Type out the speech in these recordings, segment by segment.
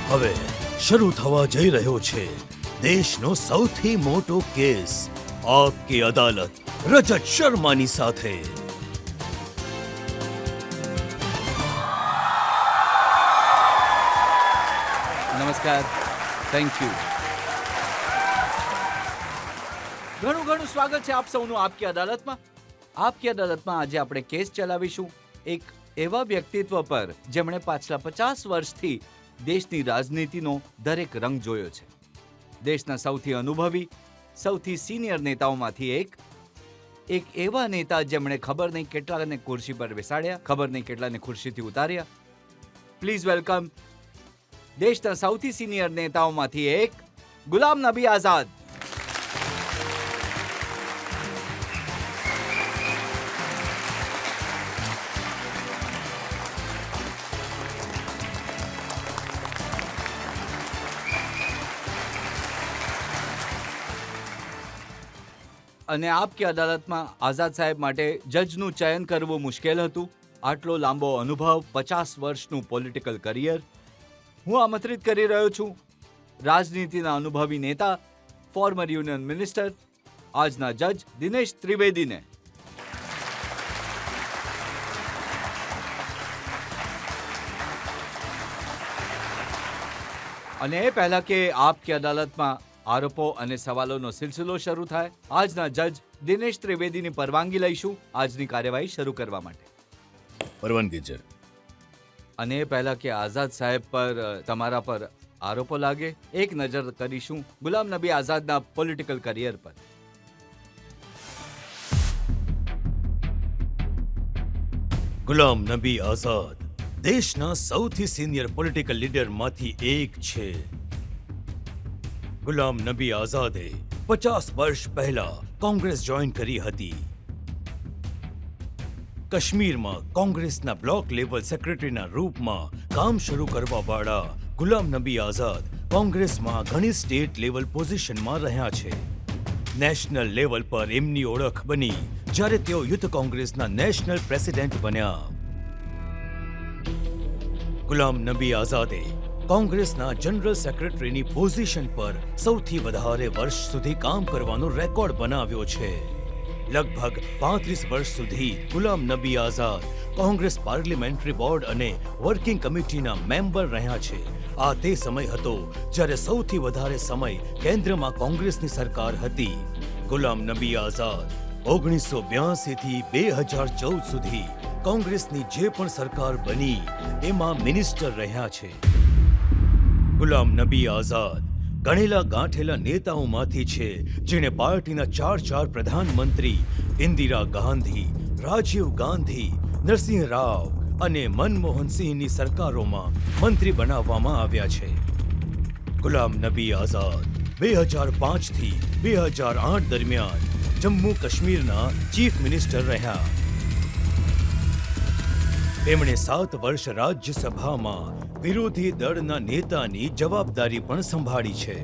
હવે શરૂ થવા જઈ રહ્યો છે દેશનો સૌથી મોટો કેસ, આપકી અદાલત રજત શર્માની સાથે. નમસ્કાર, થેન્ક યુ. ઘણું સ્વાગત છે આપ સૌનું આપકી અદાલતમાં. આપકી અદાલતમાં આજે આપણે કેસ ચલાવીશું એક એવા વ્યક્તિત્વ પર જેમણે પાછલા 50 વર્ષથી દેશની રાજનીતિનો દરેક રંગ જોયો છે. દેશના સૌથી અનુભવી, સૌથી સિનિયર નેતાઓમાંથી એક એવા નેતા જેમણે ખબર નહીં કેટલાને ખુરશી પર બેસાડ્યા, ખબર નહીં કેટલાને ખુરશીથી ઉતાર્યા. પ્લીઝ વેલકમ દેશના સૌથી સિનિયર નેતાઓમાંથી એક ગુલામ નબી આઝાદ. અને આપકી અદાલતમાં આઝાદ સાહેબ માટે જજનું ચયન કરવું મુશ્કેલ હતું. આટલો લાંબો અનુભવ, 50 વર્ષનું પોલિટિકલ કરિયર. હું આમંત્રિત કરી રહ્યો છું રાજનીતિના અનુભવી નેતા, ફોર્મર યુનિયન મિનિસ્ટર, આજના જજ દિનેશ ત્રિવેદીને. અને એ પહેલા કે આપકી અદાલતમાં આરોપો અને સવાલોનો સિલસિલો શરૂ થાય, આજના જજ દિનેશ ત્રિવેદીની પરવાનગી લઈશું આજની કાર્યવાહી શરૂ કરવા માટે. પરવાનગી છે. અને એ પહેલા કે આઝાદ સાહેબ પર તમારા પર આરોપો લાગે, એક નજર કરીશું ગુલામ નબી આઝાદના પોલિટિકલ કરિયર પર. ગુલામ નબી આઝાદ દેશના સૌથી સિનિયર પોલિટિકલ લીડરમાંથી એક છે. ગુલામ નબી આઝાદે 50 વર્ષ પહેલા કોંગ્રેસ જોઈન કરી હતી. કાશ્મીરમાં કોંગ્રેસના બ્લોક લેવલ સેક્રેટરીના રૂપમાં કામ શરૂ કરવા વાળા ગુલામ નબી આઝાદ કોંગ્રેસમાં ઘણી સ્ટેટ લેવલ પોઝિશનમાં રહ્યા છે. નેશનલ લેવલ પર એમની ઓળખ બની જ્યારે તેઓ યુથ કોંગ્રેસના નેશનલ પ્રેસિડેન્ટ બન્યા. ગુલામ નબી આઝાદે કોંગ્રેસના જનરલ સેક્રેટરીની પોઝિશન પર સૌથી વધારે વર્ષ સુધી કામ કરવાનો રેકોર્ડ બનાવ્યો છે. લગભગ 35 વર્ષ સુધી ગુલામ નબી આઝાદ કોંગ્રેસ પાર્લિમેન્ટરી બોર્ડ અને વર્કિંગ કમિટીના મેમ્બર રહ્યા છે. આ તે સમય હતો જ્યારે સૌથી વધારે સમય કેન્દ્રમાં કોંગ્રેસની સરકાર હતી. ગુલામ નબી આઝાદ 1982 થી 2014 સુધી કોંગ્રેસની જે પણ સરકાર બની એમાં મિનિસ્ટર રહ્યા છે. ગુલામ નબી આઝાદ ગણેલા ગાંઠેલા નેતાઓમાંથી છે જેણે પાર્ટીના 4 પ્રધાનમંત્રી ઇન્દિરા ગાંધી, રાજીવ ગાંધી, નરસિંહ રાવ અને મનમોહન સિંહની સરકારોમાં મંત્રી બનાવવામાં આવ્યા છે. ગુલામ નબી આઝાદ 2005 થી 2008 દરમિયાન જમ્મુ કાશ્મીરના ચીફ મિનિસ્ટર રહ્યા. તેમણે 7 વર્ષ રાજ્યસભામાં વિરોધી દળના નેતાની જવાબદારી પણ સંભાળી છે.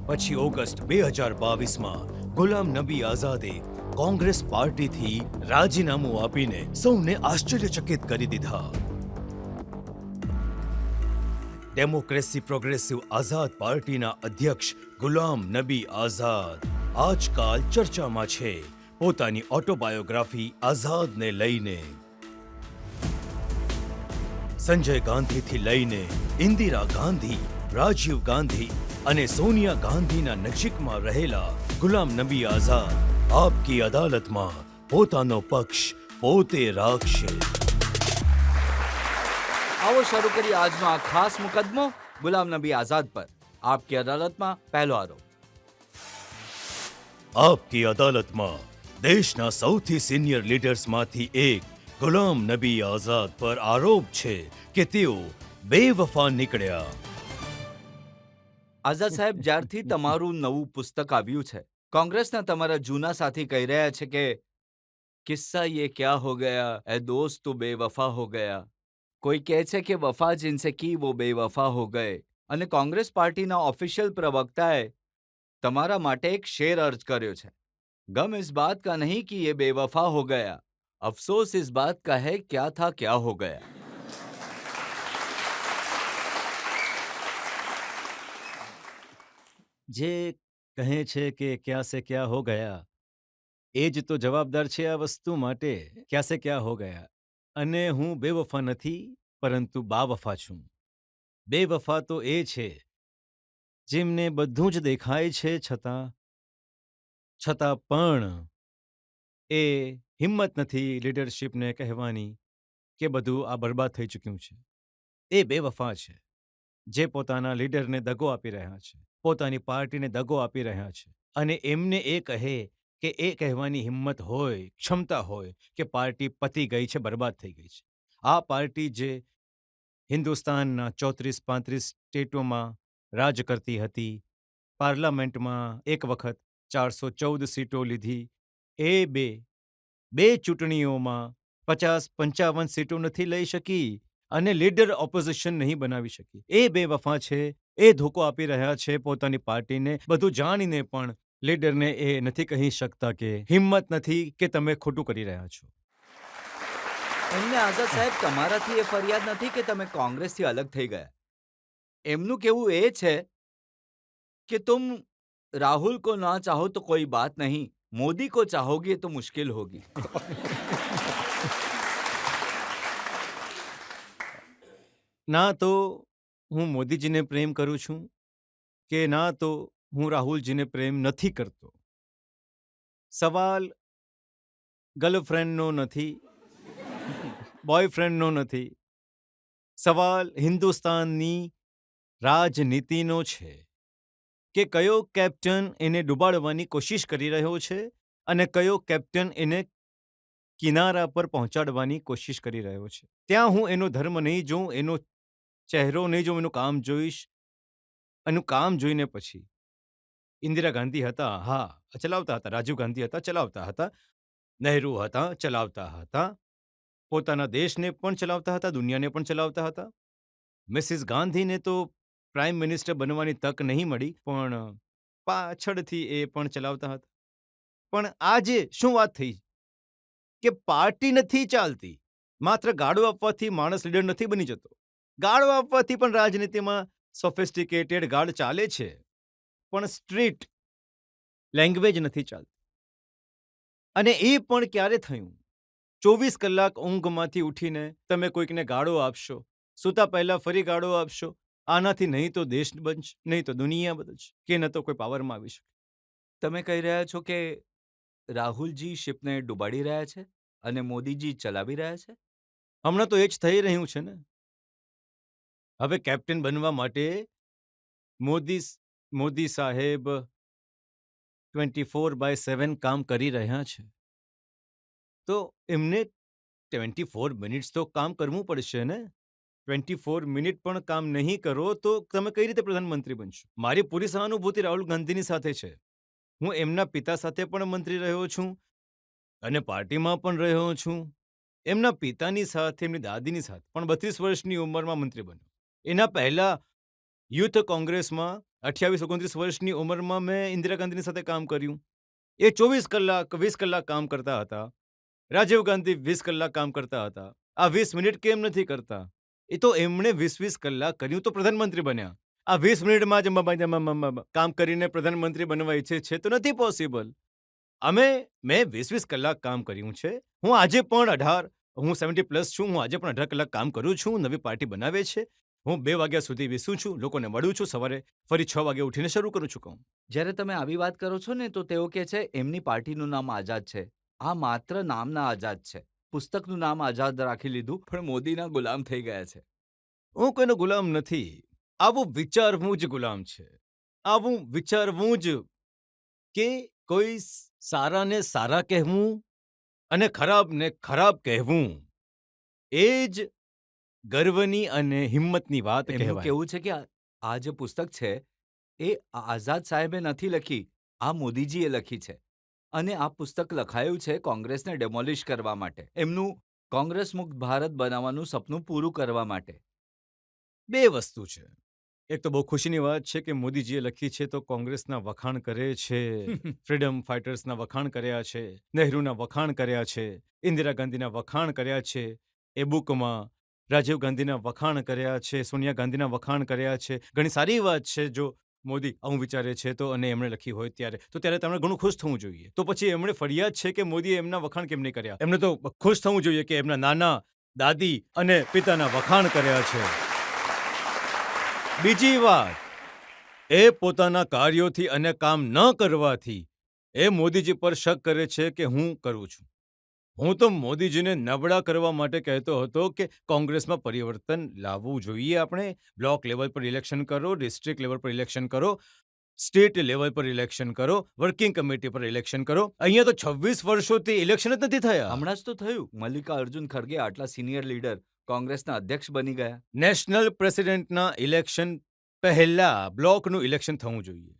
પછી ઓગસ્ટ 2022માં ગુલામ નબી આઝાદે કોંગ્રેસ પાર્ટીથી રાજીનામું આપીને સૌને આશ્ચર્યચકિત કરી દીધા. ડેમોક્રેસી પ્રોગ્રેસિવ આઝાદ પાર્ટીના અધ્યક્ષ ગુલામ નબી આઝાદ આજકાલ ચર્ચામાં છે પોતાની ઓટોબાયોગ્રાફી આઝાદને લઈને. સંજય ગાંધીથી લઈને ઇન્દિરા ગાંધી, રાજીવ ગાંધી અને સોનિયા ગાંધીના નજીકમાં રહેલા ગુલામ નબી આઝાદ આપકી અદાલતમાં પોતાનો પક્ષ પોતે રાખશે. આવો શરૂ કરી આજનો આ ખાસ મુકદ્દમો ગુલામ નબી આઝાદ પર. આપકી અદાલતમાં પહેલો આરોપ. આપકી અદાલતમાં દેશના સૌથી સિનિયર લીડર્સમાંથી એક ગુલામ નબી આઝાદ પર આરોપ છે કે તેઓ બેવફા નીકળ્યા. આઝાદ સાહેબ, જ્યારથી તમારું નવું પુસ્તક આવ્યું છે, કોંગ્રેસના તમારા જૂના સાથી કહી રહ્યા છે કે કિસ્સા યે ક્યા હો ગયા, એ દોસ્ત તો બેવફા હો ગયા. કોઈ કહે છે કે વફા જિનસે કી વો બેવફા હો ગયે. અને કોંગ્રેસ પાર્ટીના ઓફિશિયલ પ્રવક્તાએ તમારા માટે એક શેર અર્જ કર્યો છે. ગમ ઇસ બાત કા નહીં કે યે બેવફા હો ગયા, અફસોસ इस बात का है क्या था क्या हो गया. જે કહે છે કે ક્યાં સે ક્યાં હો ગયા, એ જ તો જવાબદાર છે આ વસ્તુ માટે. ક્યાં સે ક્યાં હો ગયા. અને હું બેવફા નથી, પરંતુ બાવફા છું. બેવફા તો એ છે જેમને બધું જ દેખાય છે, છતાં પણ એ હિંમત નથી લીડરશિપને કહેવાની કે બધું આ બરબાદ થઈ ચૂક્યું છે. એ બેવફા છે જે પોતાના લીડરને દગો આપી રહ્યા છે, પોતાની પાર્ટીને દગો આપી રહ્યા છે. અને એમને એ કહે કે એ કહેવાની હિંમત હોય, ક્ષમતા હોય કે પાર્ટી પતી ગઈ છે, બરબાદ થઈ ગઈ છે. આ પાર્ટી જે હિન્દુસ્તાનના 34-35 સ્ટેટોમાં રાજ કરતી હતી, પાર્લામેન્ટમાં એક વખત 414 સીટો લીધી, એ બે ચૂંટણીઓમાં 50-55 સીટો નથી લઈ શકી અને લીડર ઓપોઝિશન નહીં બનાવી શકી. એ બેવફા છે, એ ધોકો આપી રહ્યા છે પોતાની પાર્ટીને. બધું જાણીને પણ લીડરને એ નથી કહી શકતા કે હિંમત નથી કે તમે ખોટું કરી રહ્યા છો. એમને આઝાદ સાહેબ તમારાથી એ ફરિયાદ નથી કે તમે કોંગ્રેસથી અલગ થઈ ગયા. એમનું કહેવું એ છે કે तुम राहुल को ना चाहो तो कोई बात नहीं, मोदी को चाहोगे तो मुश्किल होगी. ના તો હું મોદીજીને પ્રેમ કરું છું કે ના તો હું રાહુલજીને પ્રેમ નથી કરતો. સવાલ ગર્લફ્રેન્ડનો નથી, બોયફ્રેન્ડનો નથી. સવાલ હિન્દુસ્તાનની રાજનીતિનો છે કે કયો કેપ્ટન એને ડૂબાડવાની કોશિશ કરી રહ્યો છે અને કયો કેપ્ટન એને કિનારા પર પહોંચાડવાની કોશિશ કરી રહ્યો છે. ત્યાં હું એનો ધર્મ નહીં જોઉં, એનો ચહેરો નહીં જોઉં, એનું કામ જોઈશ. એનું કામ જોઈને પછી ઇન્દિરા ગાંધી હતા, હા, ચલાવતા હતા. રાજીવ ગાંધી હતા, ચલાવતા હતા. નહેરુ હતા, ચલાવતા હતા. પોતાના દેશને પણ ચલાવતા હતા, દુનિયાને પણ ચલાવતા હતા. મિસિસ ગાંધીને તો પ્રાઇમ મિનિસ્ટર બનવાની તક નહીં મળી, પણ પાછળથી એ પણ ચલાવતા હતા. પણ આજે શું વાત થઈ કે પાર્ટી નથી ચાલતી. માત્ર ગાળો આપવાથી માણસ લીડર નથી બની જતો. ગાળો આપવાથી પણ રાજનીતિમાં સોફિસ્ટિકેટેડ ગાળ ચાલે છે, પણ સ્ટ્રીટ લેંગ્વેજ નથી ચાલતી. અને એ પણ ક્યારે થયું? 24 કલાક ઊંઘમાંથી ઉઠીને તમે કોઈકને ગાળો આપશો, સૂતા પહેલા ફરી ગાળો આપશો. આનાથી નહીં તો દેશ બનશે, નહીં તો દુનિયા બદલશે, કે ન તો કોઈ પાવરમાં આવી શકે. તમે કહી રહ્યા છો કે રાહુલજી શિપને ડૂબાડી રહ્યા છે અને મોદીજી ચલાવી રહ્યા છે. હમણાં તો એ જ થઈ રહ્યું છે ને. હવે કેપ્ટન બનવા માટે મોદી સાહેબ 24/7 કામ કરી રહ્યા છે. તો એમને 24 મિનિટ્સ તો કામ કરવું પડશે ને. 24 મિનિટ પણ કામ નહીં કરો તો તમે કઈ રીતે પ્રધાનમંત્રી બનશો? મારી પૂરી સહાનુભૂતિ રાહુલ ગાંધીની સાથે છે. હું એમના પિતા સાથે પણ મંત્રી રહ્યો છું અને પાર્ટીમાં પણ રહ્યો છું. એમના પિતાની સાથે, એમની દાદીની સાથે પણ 32 વર્ષની ઉંમરમાં મંત્રી બન્યો. એના પહેલા યુથ કોંગ્રેસમાં 28-29 વર્ષની ઉંમરમાં મેં ઇન્દિરા ગાંધીની સાથે કામ કર્યું. એ 24 કલાક 20 કલાક કામ કરતા હતા. રાજીવ ગાંધી 20 કલાક કામ કરતા હતા. આ 20 મિનિટ કેમ નથી કરતા? એ તો એમણે 20 કલાક કર્યું તો પ્રધાનમંત્રી બન્યા. આ 20 મિનિટમાં જ કામ કરીને પ્રધાનમંત્રી બનવા ઈચ્છે છે તો નથી પોસિબલ. મેં 20 કલાક કામ કર્યું છે. હું આજે પણ હું 70+ છું. હું આજે પણ 18 કલાક કામ કરું છું. નવી પાર્ટી બનાવે છે. હું 2 વાગ્યા સુધી બેસું છું, લોકોને મળું છું, સવારે ફરી 6 વાગે ઉઠીને શરૂ કરું છું કામ. જ્યારે તમે આવી વાત કરો છો ને તો તેઓ કહે છે એમની પાર્ટીનું નામ આઝાદ છે. આ માત્ર નામના આઝાદ છે. પુસ્તકનું નામ આઝાદ રાખી લીધું પણ મોદીના ગુલામ થઈ ગયા છે. હું કોઈનો ગુલામ નથી. આવું વિચારવું જ ગુલામ છે. આવું વિચારવું જ કે કોઈ સારાને સારા કહેવું અને ખરાબને ખરાબ કહેવું, એ જ ગર્વની અને હિંમતની વાત એમનું કહેવાય. કહેવું છે કે આ જે પુસ્તક છે એ આઝાદ સાહેબે નથી લખી, આ મોદીજીએ લખી છે. અને આ પુસ્તક લખાયું છે કોંગ્રેસને ડેમોલિશ કરવા માટે, એમનું કોંગ્રેસ મુક્ત ભારત બનાવવાનું સપનું પૂરું કરવા માટે. 2 વસ્તુ છે. એક તો બહુ ખુશીની વાત છે કે મોદીજીએ લખી છે તો કોંગ્રેસના વખાણ કરે છે. ફ્રીડમ ફાઇટર્સના વખાણ કર્યા છે, નહેરુના વખાણ કર્યા છે, ઇન્દિરા ગાંધીના વખાણ કર્યા છે. એ બુકમાં રાજીવ ગાંધીના વખાણ કર્યા છે, સોનિયા ગાંધીના વખાણ કર્યા છે. ઘણી સારી વાત છે જો મોદી આવું વિચારે છે તો અને એમણે લખી હોય ત્યારે તમારે ઘણું ખુશ થવું જોઈએ. તો પછી એમણે ફરિયાદ છે કે મોદીએ એમના વખાણ કેમ નહીં કર્યા? એમને તો ખુશ થવું જોઈએ કે એમના નાના, દાદી અને પિતાના વખાણ કર્યા છે. બીજી વાત, એ પોતાના કાર્યોથી અને કામ ન કરવાથી એ મોદીજી પર શક કરે છે કે હું કરું છું. હું તો મોદીજીને નબળા કરવા માટે કહેતો હતો કે કોંગ્રેસમાં પરિવર્તન લાવવું જોઈએ આપણે. બ્લોક લેવલ પર ઇલેક્શન કરો, ડિસ્ટ્રિક્ટ લેવલ પર ઇલેક્શન કરો, સ્ટેટ લેવલ પર ઇલેક્શન કરો, વર્કિંગ કમિટી પર ઇલેક્શન કરો. અહીંયા તો 26 વર્ષોથી ઇલેક્શન જ નથી થયા. હમણાં જ તો થયું, મલ્લિકાર્જુન ખડગે આટલા સિનિયર લીડર કોંગ્રેસના અધ્યક્ષ બની ગયા. નેશનલ પ્રેસિડેન્ટના ઇલેક્શન પહેલા બ્લોકનું ઇલેક્શન થવું જોઈએ,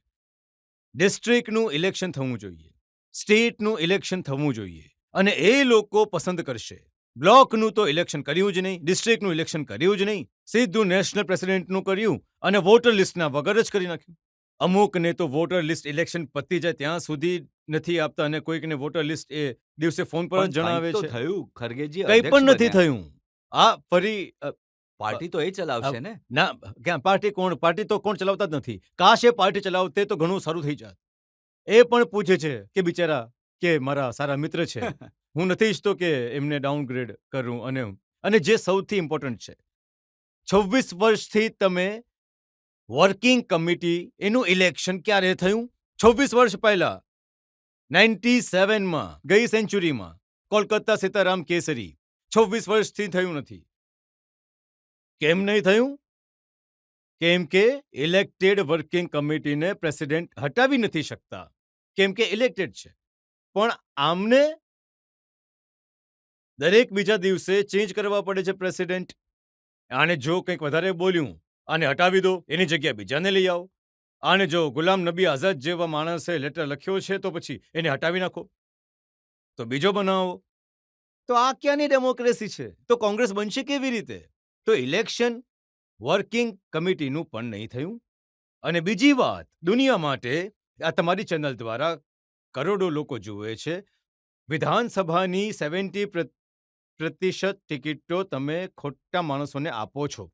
ડિસ્ટ્રિક્ટનું ઇલેક્શન થવું જોઈએ, સ્ટેટનું ઇલેક્શન થવું જોઈએ, અને એ લોકો પસંદ કરશે. બ્લોકનું તો ઇલેક્શન કર્યું જ નહીં, ડિસ્ટ્રિક્ટનું ઇલેક્શન કર્યું જ નહીં, સીધું નેશનલ પ્રેસિડેન્ટનું કર્યું અને વોટર લિસ્ટના વગર જ કરી નાખ્યું. અમુકને તો વોટર લિસ્ટ ઇલેક્શન પતી જાય ત્યાં સુધી નથી આપતા અને કોઈકને વોટર લિસ્ટ એ દિવસે ફોન પર જ પણ જણાવે કંઈક તો છે. થયું, ખડગેજી કંઈ અધ્યક્ષ પણ નથી બન્યા. થયું. આ ફરી પાર્ટી તો એ ચલાવશે ને. ના, ક્યાં પાર્ટી તો કોણ ચલાવતા જ નથી. કાશ એ પાર્ટી ચલાવતે તો ઘણું સારું થઈ જાત. એ પણ પૂછે છે કે બિચારા કે મારા સારા મિત્ર છે, હું નથી ઈચ્છતો કે એમને ડાઉનગ્રેડ કરું. અને જે સૌથી ઇમ્પોર્ટન્ટ છે, 26 વર્ષથી તમે વર્કિંગ કમિટી એનું ઇલેક્શન ક્યારે થયું? 26 વર્ષ પહેલા 97માં ગઈ સેન્ચુરીમાં કોલકાતા સીતારામ કેસરી 26 વર્ષથી થયું નથી. કેમ નહીં થયું? કેમ કે ઇલેક્ટેડ વર્કિંગ કમિટીને પ્રેસિડેન્ટ હટાવી નથી શકતા, કેમ કે ઇલેક્ટેડ છે. પણ આમને દરેક બીજા દિવસે ચેન્જ કરવા પડે છે પ્રેસિડેન્ટ. આને જો કંઈક વધારે બોલ્યું, આને હટાવી દો, એની જગ્યાએ બીજાને લઈ આવો. આને જો ગુલામ નબી આઝાદ જેવા માણસે લેટર લખ્યો છે તો પછી એને હટાવી નાખો, તો બીજો બનાવો. તો આ ક્યાંની ડેમોક્રેસી છે? તો કોંગ્રેસ બનશે કેવી રીતે? તો ઇલેક્શન વર્કિંગ કમિટીનું પણ નહીં થયું. અને બીજી વાત, દુનિયા માટે આ તમારી ચેનલ દ્વારા કરોડો લોકો જુએ છે. વિધાનસભાની 70% ટિકિટો તમે ખોટા માણસોને આપો છો.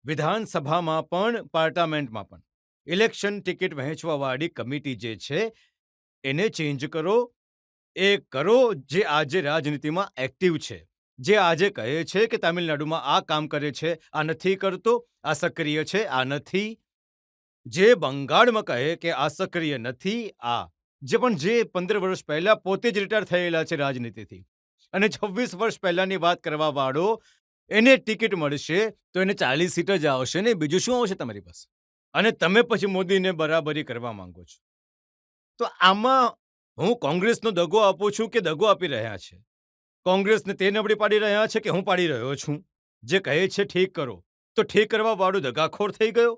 વિધાનસભામાં પણ, પાર્લામેન્ટમાં પણ ઇલેક્શન ટિકિટ વહેંચવાવાળી કમિટી જે છે એને ચેન્જ કરો. એ કરો જે આજે રાજનીતિમાં એક્ટિવ છે, જે આજે કહે છે કે તામિલનાડુમાં આ કામ કરે છે, આ નથી કરતો, આ સક્રિય છે, આ નથી. જે બંગાળમાં કહે કે આ સક્રિય નથી, જે 15 વર્ષ પહેલા પોતે જ રિટાયર થયેલા છે રાજનીતિથી, અને 26 વર્ષ પહેલાની વાત કરવા વાળો, એને ટિકિટ મળશે તો એને 40 સીટ જ આવશે ને, બીજું શું આવશે તમારી પાસે? અને તમે પછી મોદીને બરાબરી કરવા માંગો છો. તો આમાં હું કોંગ્રેસનો દગો આપું છું કે દગો આપી રહ્યા છે? કોંગ્રેસને તે નબળી પાડી રહ્યા છે કે હું પાડી રહ્યો છું? જે કહે છે ઠીક કરો, તો ઠીક કરવા વાળો દગાખોર થઈ ગયો,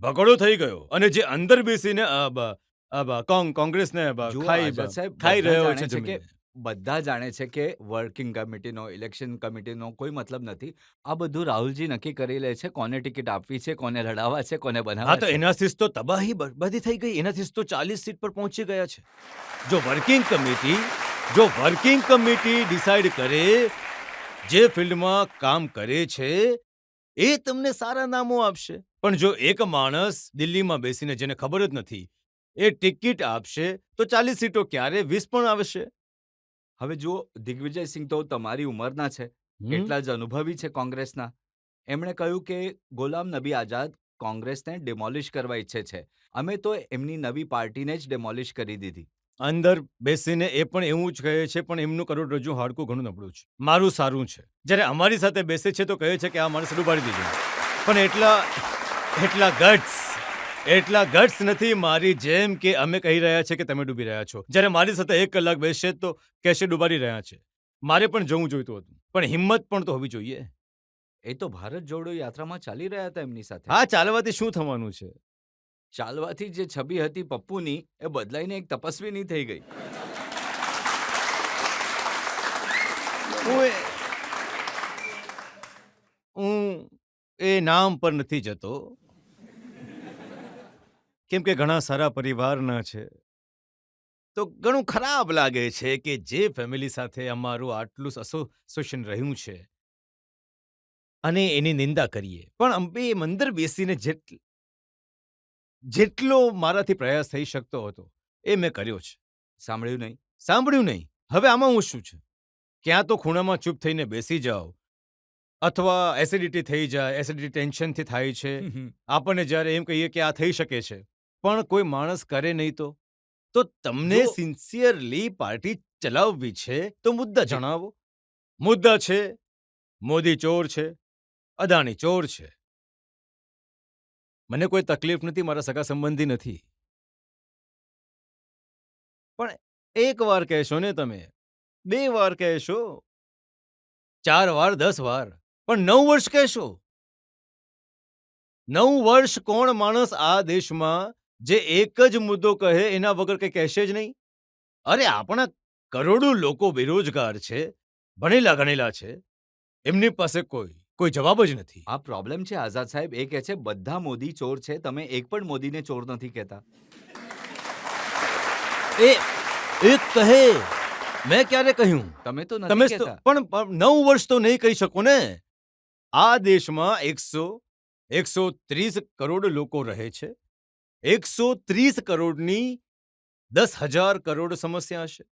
ભગડો થઈ ગયો, અને જે અંદર બેસીને કોંગ્રેસને જુઓ, ખાઈ આઝાદ સાહેબ, ખાઈ બધા રહ્યો જાણે છે છે કે જમીને. બધા જાણે છે કે વર્કિંગ કમિટીનો, ઇલેક્શન કમિટીનો કોઈ મતલબ નથી. આ બધું રાહુલજી નક્કી કરી લે છે કોને ટિકિટ આપવી છે, કોને લડાવવા છે, કોને હા, બનાવવા તો છે. એનાથી જ તો તબાહી બરબાદી થઈ ગઈ. એનાથી જ તો 40 સીટ પર પહોંચી ગયા છે. જો વર્કિંગ કમિટી ડિસાઈડ કરે, જે ફિલ્ડમાં કામ કરે છે એ તમને સારા નામો આપશે. પણ જો એક માણસ દિલ્હીમાં બેસીને, જેને ખબર જ નથી, એ ટિકિટ આપશે તો 40 સીટો ક્યારે 20 પણ આવશે. હવે જુઓ, દિગ્વિજયસિંહ તો તમારી ઉંમરના છે, એટલા જ અનુભવી છે કોંગ્રેસના. એમણે કહ્યું કે ગુલામ નબી આઝાદ કોંગ્રેસને ડિમોલિશ કરવા ઈચ્છે છે. અમે તો એમની નવી પાર્ટીને જ ડિમોલિશ કરી દીધી. અંદર બેસીને એ પણ એવું જ કહે છે, પણ એમનું કરોડરજ્જુ હાડકું ઘણું નબળું છે. મારું સારું છે. જ્યારે અમારી સાથે બેસે છે તો કહે છે કે આ માણસ ડૂબાડી દીધો. પણ એટલા ગટ્સ નથી મારી જેમ કે અમે કહી રહ્યા છે કે તમે ડૂબી રહ્યા છો. જ્યારે મારી સાથે 1 કલાક બેસશે તો કહેશે ડૂબાડી રહ્યા છે. મારે પણ જવું જોઈતું હતું, પણ હિંમત પણ તો હોવી જોઈએ. એ તો ભારત જોડો યાત્રામાં ચાલી રહ્યા હતા એમની સાથે. હા, ચાલવાથી શું થવાનું છે? ચાલવાથી જે છબી હતી પપ્પુની, એ બદલાઈને એક તપસ્વીની થઈ ગઈ. હું એ નામ પર નથી જતો, કેમ કે ઘણા સારા પરિવારના છે. તો ઘણું ખરાબ લાગે છે કે જે ફેમિલી સાથે અમારું આટલું એસોસિએશન રહ્યું છે અને એની નિંદા કરીએ. પણ અમે અંદર બેસીને જેટલો મારાથી પ્રયાસ થઈ શકતો હતો એ મેં કર્યો છે. સાંભળ્યું નહીં? સાંભળ્યું નહીં. હવે આમાં હું શું છે? ક્યાં તો ખૂણામાં ચૂપ થઈને બેસી જાઓ અથવા એસિડિટી થઈ જાય, એસિડિટી ટેન્શનથી થાય છે. આપણને જ્યારે એમ કહીએ કે આ થઈ શકે છે, પણ કોઈ માણસ કરે નહીં તો તમને જો- સિન્સિયરલી પાર્ટી ચલાવવી છે તો મુદ્દા જી. જણાવો. મુદ્દા છે મોદી ચોર છે, અદાણી ચોર છે. મને કોઈ તકલીફ નથી, મારા સગા સંબંધી નથી. પણ એક વાર કહેશો ને તમે, 2 વાર કહેશો, 4 વાર, 10 વાર, પણ 9 વર્ષ કહેશો. 9 વર્ષ કોણ માણસ આ દેશમાં જે એક જ મુદ્દો કહે એના વગર કંઈ કહેશે જ નહીં? અરે આપણા કરોડો લોકો બેરોજગાર છે, ભણેલા ગણેલા છે, એમની પાસે કોઈ જવાબ જ નથી. આ પ્રોબ્લેમ છે આઝાદ સાહેબ. એ કહે છે બધા મોદી ચોર છે, તમે એક પણ મોદીને ચોર નથી કહેતા. એ એક કહે, મેં ક્યારે કહ્યું? તમે તો તમે નથી જ તો કહેતા. પણ 9 વર્ષ તો નહીં કહી શકો ને. આ દેશમાં 130 કરોડ લોકો રહે છે. 130 કરોડની 10,000 કરોડ સમસ્યા હશે.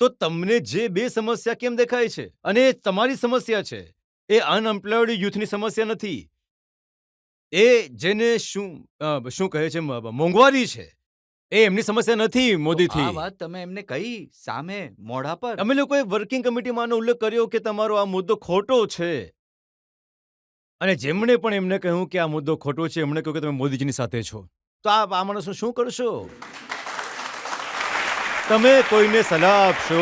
તો તમને જે 2 સમસ્યા કેમ દેખાય છે? અને એ તમારી સમસ્યા છે. એ અનએમ્પ્લોયડ યુથની સમસ્યા નથી. એ જેને શું કહે છે મોંઘવારી છે. એ એમની સમસ્યા નથી તો મોદીથી. આ વાત તમે એમને કહી સામે મોઢા પર? અમે લોકોએ વર્કિંગ કમિટીમાં આનો ઉલ્લેખ કર્યો કે તમારો આ મુદ્દો ખોટો છે. અને જેમણે પણ એમને કહ્યું કે આ મુદ્દો ખોટો છે, એમણે કહ્યું કે તમે મોદીજીની સાથે છો. તો આ માણસનું શું કરશો? તમે કોઈને સલાહ આપશો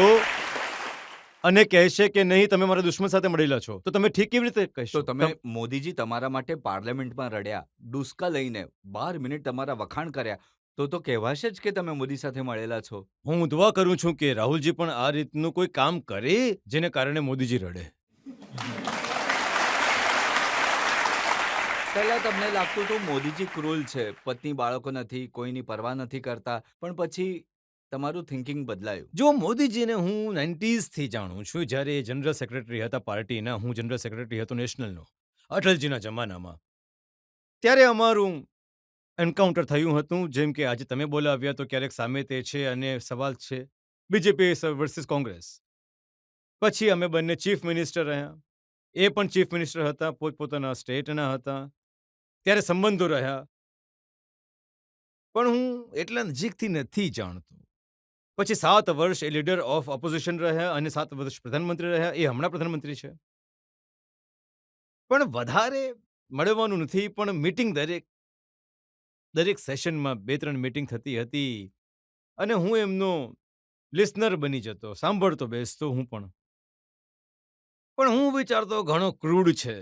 અને કહેશે કે નહીં તમે મારા દુશ્મન સાથે મળેલા છો, તો તમે ઠીક કેવી રીતે કહેશો? તો તમે મોદીજી તમારા માટે પાર્લામેન્ટમાં રડ્યા, ડુસકા લઈને 12 મિનિટ તમારા વખાણ કર્યા, તો કહેવાશે જ કે તમે મોદી સાથે મળેલા છો. હું દુઆ કરું છું કે રાહુલજી પણ આ રીતનું કોઈ કામ કરે જેને કારણે મોદીજી રડે. પહેલા તમને લાગતું હતું મોદીજી ક્રૂલ છે, પત્ની બાળકો નથી, કોઈની પરવા નથી કરતા, પણ પછી તમારું થિંકિંગ બદલાયું. જો મોદીજીને હું 90s થી જાણું છું, જ્યારે એ જનરલ સેક્રેટરી હતા પાર્ટીના, હું જનરલ સેક્રેટરી હતો નેશનલનો, અટલજીના જમાનામાં. ત્યારે અમારું એન્કાઉન્ટર થયું હતું, જેમ કે આજે તમે બોલાવ્યા તો ક્યારેક સામે તે છે અને સવાલ છે બીજેપી વર્સિસ કોંગ્રેસ. પછી અમે બંને ચીફ મિનિસ્ટર રહ્યા. એ પણ ચીફ મિનિસ્ટર હતા, પોતપોતાના સ્ટેટના હતા. ત્યારે સંબંધો રહ્યા. પણ હું એટલા નજીકથી નથી જાણતો. પછી 7 વર્ષ એ લીડર ઓફ ઓપોઝિશન રહ્યા અને 7 વર્ષ પ્રધાનમંત્રી રહ્યા. એ હમણાં પ્રધાનમંત્રી છે. પણ વધારે મળવાનું નથી, પણ મીટિંગ દરેક સેશનમાં 2-3 મીટિંગ થતી હતી અને હું એમનો લિસનર બની જતો, સાંભળતો બેસતો હું પણ. પણ હું વિચારતો ઘણો ક્રૂડ છે.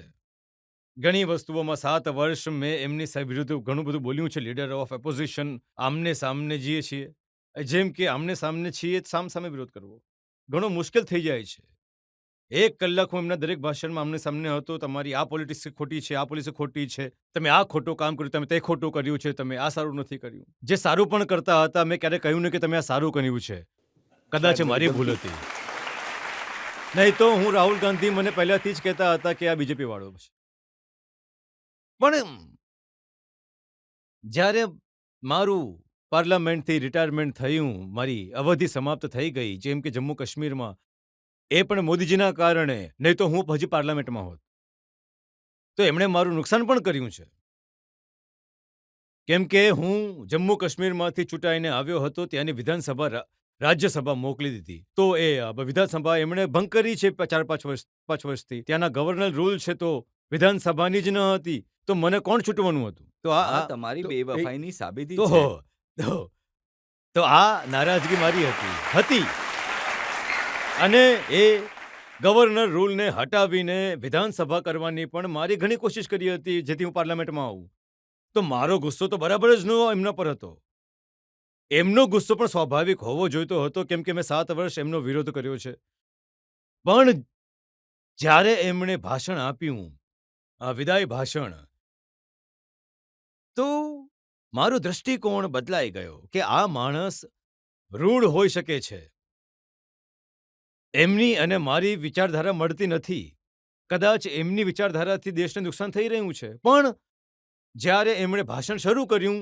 ઘણી વસ્તુઓમાં 7 વર્ષ મેં એમની વિરુદ્ધ ઘણું બધું બોલ્યું છે. લીડર ઓફ ઓપોઝિશન આમને સામને જઈએ છીએ. જેમ કે આમને સામને છીએ, સામે વિરોધ કરવો ઘણો મુશ્કેલ થઈ જાય છે. 1 કલાક હું એમના દરેક ભાષણમાં આમને સામને હતો. તમારી આ પોલિટિક્સ ખોટી છે, આ પોલિસી ખોટી છે, તમે આ ખોટું કામ કર્યું, તમે તે ખોટું કર્યું છે, તમે આ સારું નથી કર્યું. જે સારું પણ કરતા હતા, મેં ક્યારેય કહ્યું નહીં કે તમે આ સારું કર્યું છે. કદાચ એ મારી ભૂલ હતી. નહીં તો હું રાહુલ ગાંધી મને પહેલાથી જ કહેતા હતા કે આ બીજેપી વાળો છે. પણ જ્યારે મારું પાર્લામેન્ટથી રિટાયરમેન્ટ થયું, મારી અવધિ સમાપ્ત થઈ ગઈ, જેમ કે જમ્મુ કાશ્મીરમાં, એ પણ મોદીજીના કારણે, નહીં તો હું હજી પાર્લામેન્ટમાં હોત. તો એમણે મારું નુકસાન પણ કર્યું છે. કેમ કે હું જમ્મુ કાશ્મીરમાંથી ચૂંટાઈને આવ્યો હતો, ત્યાંની વિધાનસભા રાજ્યસભા મોકલી દીધી. તો એ વિધાનસભા એમણે ભંગ કરી છે 4-5 વર્ષથી. ત્યાંના ગવર્નર રૂલ છે તો વિધાનસભાની જ ન હતી, તો મને કોણ છૂટવાનું હતું? તો આ તમારી બેવફાઈની સાબિતી તો છે. તો આ નારાજગી મારી હતી. અને એ ગવર્નર રૂલને હટાવીને વિધાનસભા કરવાની પણ મારી ઘણી કોશિશ કરી હતી, જેથી હું પાર્લામેન્ટમાં આવું. તો મારો ગુસ્સો તો બરાબર જ એમના પર હતો. એમનો ગુસ્સો પણ સ્વાભાવિક હોવો જોઈતો હતો, કેમ કે મેં 7 વર્ષ એમનો વિરોધ કર્યો છે. પણ જ્યારે એમણે ભાષણ આપ્યું, વિદાય ભાષણ, તો મારો દ્રષ્ટિકોણ બદલાઈ ગયો કે આ માણસ રૂઢ હોઈ શકે છે. એમની અને મારી વિચારધારા મળતી નથી. કદાચ એમની વિચારધારાથી દેશને નુકસાન થઈ રહ્યું છે. પણ જ્યારે એમણે ભાષણ શરૂ કર્યું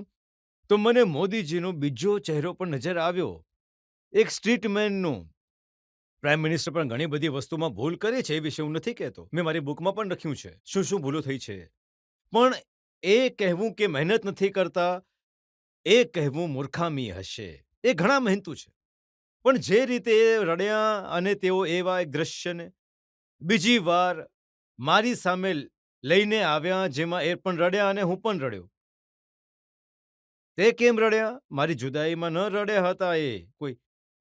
તો મને મોદીજીનો બીજો ચહેરો પણ નજર આવ્યો, એક સ્ટ્રીટમેનનો. પ્રાઇમ મિનિસ્ટર પણ ઘણી બધી વસ્તુમાં ભૂલ કરી છે, એ વિશે હું નથી કહેતો. મેં મારી બુકમાં પણ લખ્યું છે શું શું ભૂલો થઈ છે. પણ એ કહેવું કે મહેનત નથી કરતા, એ કહેવું મૂર્ખામી હશે. એ ઘણા મહેનતુ છે. પણ જે રીતે એ રડ્યા અને તેઓ એવા એક દ્રશ્યને બીજી વાર મારી સામે લઈને આવ્યા, જેમાં એ પણ રડ્યા અને હું પણ રડ્યો. તે કેમ રડ્યા? મારી જુદાઈમાં ન રડ્યા હતા એ.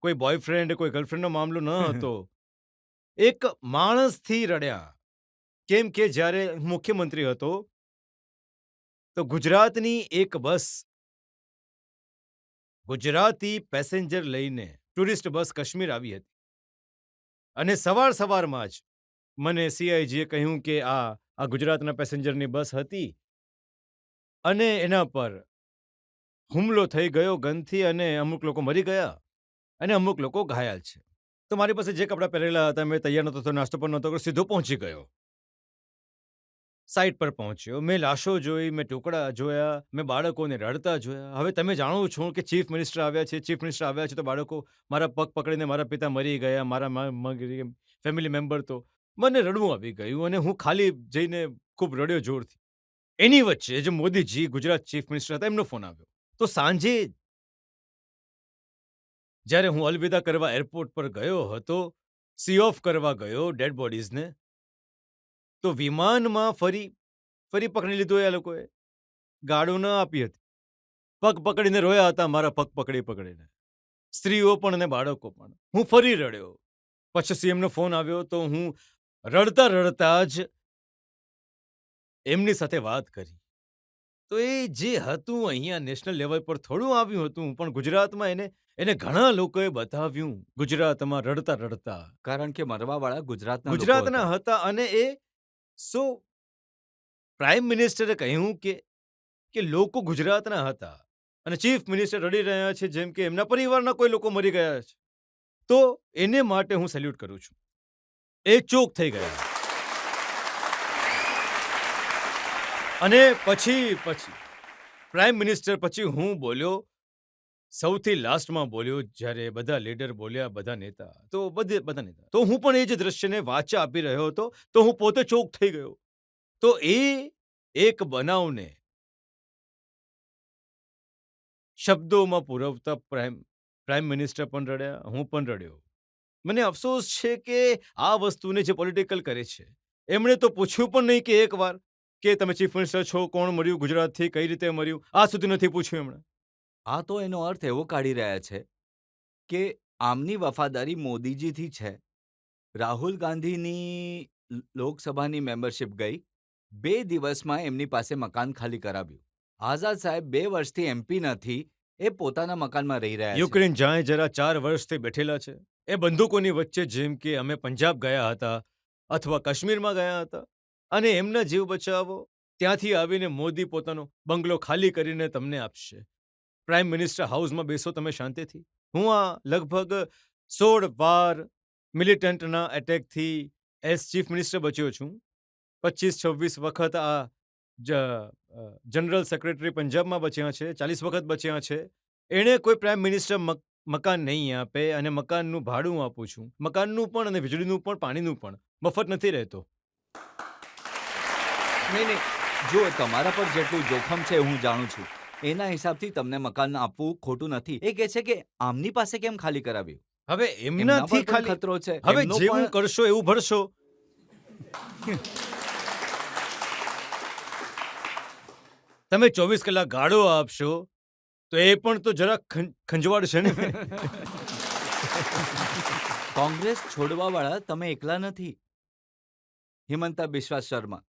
કોઈ બોયફ્રેન્ડ, કોઈ ગર્લફ્રેન્ડનો મામલો ન હતો. એક માણસથી રડ્યા. કેમ કે જ્યારે હું મુખ્યમંત્રી હતો, તો ગુજરાતની એક બસ, ગુજરાતી પેસેન્જર લઈને ટુરિસ્ટ બસ કાશ્મીર આવી હતી. અને સવારમાં જ મને CIG એ કહ્યું કે આ ગુજરાતના પેસેન્જરની બસ હતી અને એના પર હુમલો થઈ ગયો ગનથી અને અમુક લોકો મરી ગયા અને અમુક લોકો ઘાયલ છે. તો મારી પાસે જે કપડાં પહેરેલા હતા, મેં તૈયાર નહોતો થયો, નાસ્તો પણ નહોતો કર્યો, સીધો પહોંચી ગયો. સાઇટ પર પહોંચ્યો. મેં લાશો જોઈ, મેં ટુકડા જોયા, મેં બાળકોને રડતા જોયા. હવે તમે જાણો છો કે ચીફ મિનિસ્ટર આવ્યા છે, તો બાળકો મારા પગ પકડીને મારા પિતા મરી ગયા, મારા ફેમિલી મેમ્બર, તો મને રડવું આવી ગયું અને હું ખાલી જઈને ખૂબ રડ્યો જોરથી. એની વચ્ચે જે મોદીજી ગુજરાત ચીફ મિનિસ્ટર હતા, એમનો ફોન આવ્યો. તો સાંજે જ્યારે હું અલવિદા કરવા એરપોર્ટ પર ગયો હતો, સી ઓફ કરવા ગયો ડેડ બોડીઝને, તો વિમાનમાં ફરી પકડી લીધું એ લોકોએ. ગાડું ન આપી હતી. પગ પકડીને રોયા હતા, મારા પગ પકડીને. સ્ત્રીઓ પણ અને બાળકો પણ. હું ફરી રડ્યો. પછી CMનો ફોન આવ્યો તો હું રડતા જ એમની સાથે વાત કરી. તો એ જે હતું અહીંયા નેશનલ લેવલ પર થોડું આવ્યું હતું, પણ ગુજરાતમાં એને ઘણા લોકોએ બતાવ્યું. ગુજરાતમાં રડતા. કારણ કે મરવાવાળા ગુજરાતના લોકો ગુજરાતના હતા. હતા અને એ પ્રાઇમ મિનિસ્ટરે કહ્યું કે લોકો ગુજરાતના હતા અને ચીફ મિનિસ્ટર રડી રહ્યા છે જેમ કે એમના પરિવારના કોઈ લોકો મરી ગયા છે. તો એને માટે હું સેલ્યુટ કરું છું. એ ચોક થઈ ગયા. અને પછી પ્રાઇમ મિનિસ્ટર પછી હું બોલ્યો, સૌથી લાસ્ટમાં બોલ્યો, જ્યારે બધા લીડર બોલ્યા, બધા નેતા, તો હું પણ એ જ દ્રશ્યને વાચા આપી રહ્યો હતો, તો હું પોતે ચોક થઈ ગયો. તો એ એક બનાવને શબ્દોમાં પુરવતા પ્રાઇમ મિનિસ્ટર પણ રડ્યા, હું પણ રડ્યો. મને અફસોસ છે કે આ વસ્તુને જે પોલિટિકલ કરે છે, એમણે તો પૂછ્યું પણ નહીં કે એકવાર કે તમે ચીફ મિનિસ્ટર છો, કોણ મર્યું ગુજરાતથી, કઈ રીતે મર્યું, આ સુધી નથી પૂછ્યું એમણે. આ તો એનો અર્થ એવો કાઢી રહ્યા છે કે આમની વફાદારી મોદીજીથી છે. રાહુલ ગાંધીની લોકસભાની મેમ્બરશિપ ગઈ, 2 દિવસમાં એમની પાસે મકાન ખાલી કરાવ્યું. આઝાદ સાહેબ 2 વર્ષથી MP નથી, એ પોતાના મકાનમાં રહી રહ્યા છે. યુક્રેન જાય જરા 4 વર્ષથી બેઠેલા છે. એ બંદૂકોની વચ્ચે, જેમ કે અમે પંજાબ ગયા હતા અથવા કાશ્મીરમાં ગયા હતા, અને એમના જીવ બચાવો, ત્યાંથી આવીને મોદી પોતાનો બંગલો ખાલી કરીને તમને આપશે. પ્રાઇમ મિનિસ્ટર હાઉસમાં બેસો તમે શાંતિથી. હું આ લગભગ 16 વાર મિલિટન્ટના એટેકથી એઝ ચીફ મિનિસ્ટર બચ્યો છું. 25-26 વખત આ જનરલ સેક્રેટરી પંજાબમાં બચ્યા છે, 40 વખત બચ્યા છે. એણે કોઈ પ્રાઇમ મિનિસ્ટર મકાન નહીં આપે, અને મકાનનું ભાડું આપું છું. મકાનનું પણ અને વીજળીનું પણ, પાણીનું પણ મફત નથી રહેતો. નહીં, જો તમારા પર જેટલું જોખમ છે હું જાણું છું, એના હિસાબથી તમને મકાન આપવું ખોટું નથી. એ કહે છે કે આમની પાસે કેમ ખાલી કરાવ્યું? હવે એમના એમનાથી પર પણ ખાલી ખતરો છે. હવે એમનો જેવું પણ- કરશો એવું ભરશો. તમે 24 કલાક ગાળો આપશો તો એ પણ તો જરા ખંજવાળશે ને. કોંગ્રેસ છોડવાવાળા તમે એકલા નથી. હિમંતા બિસ્વા શર્મા,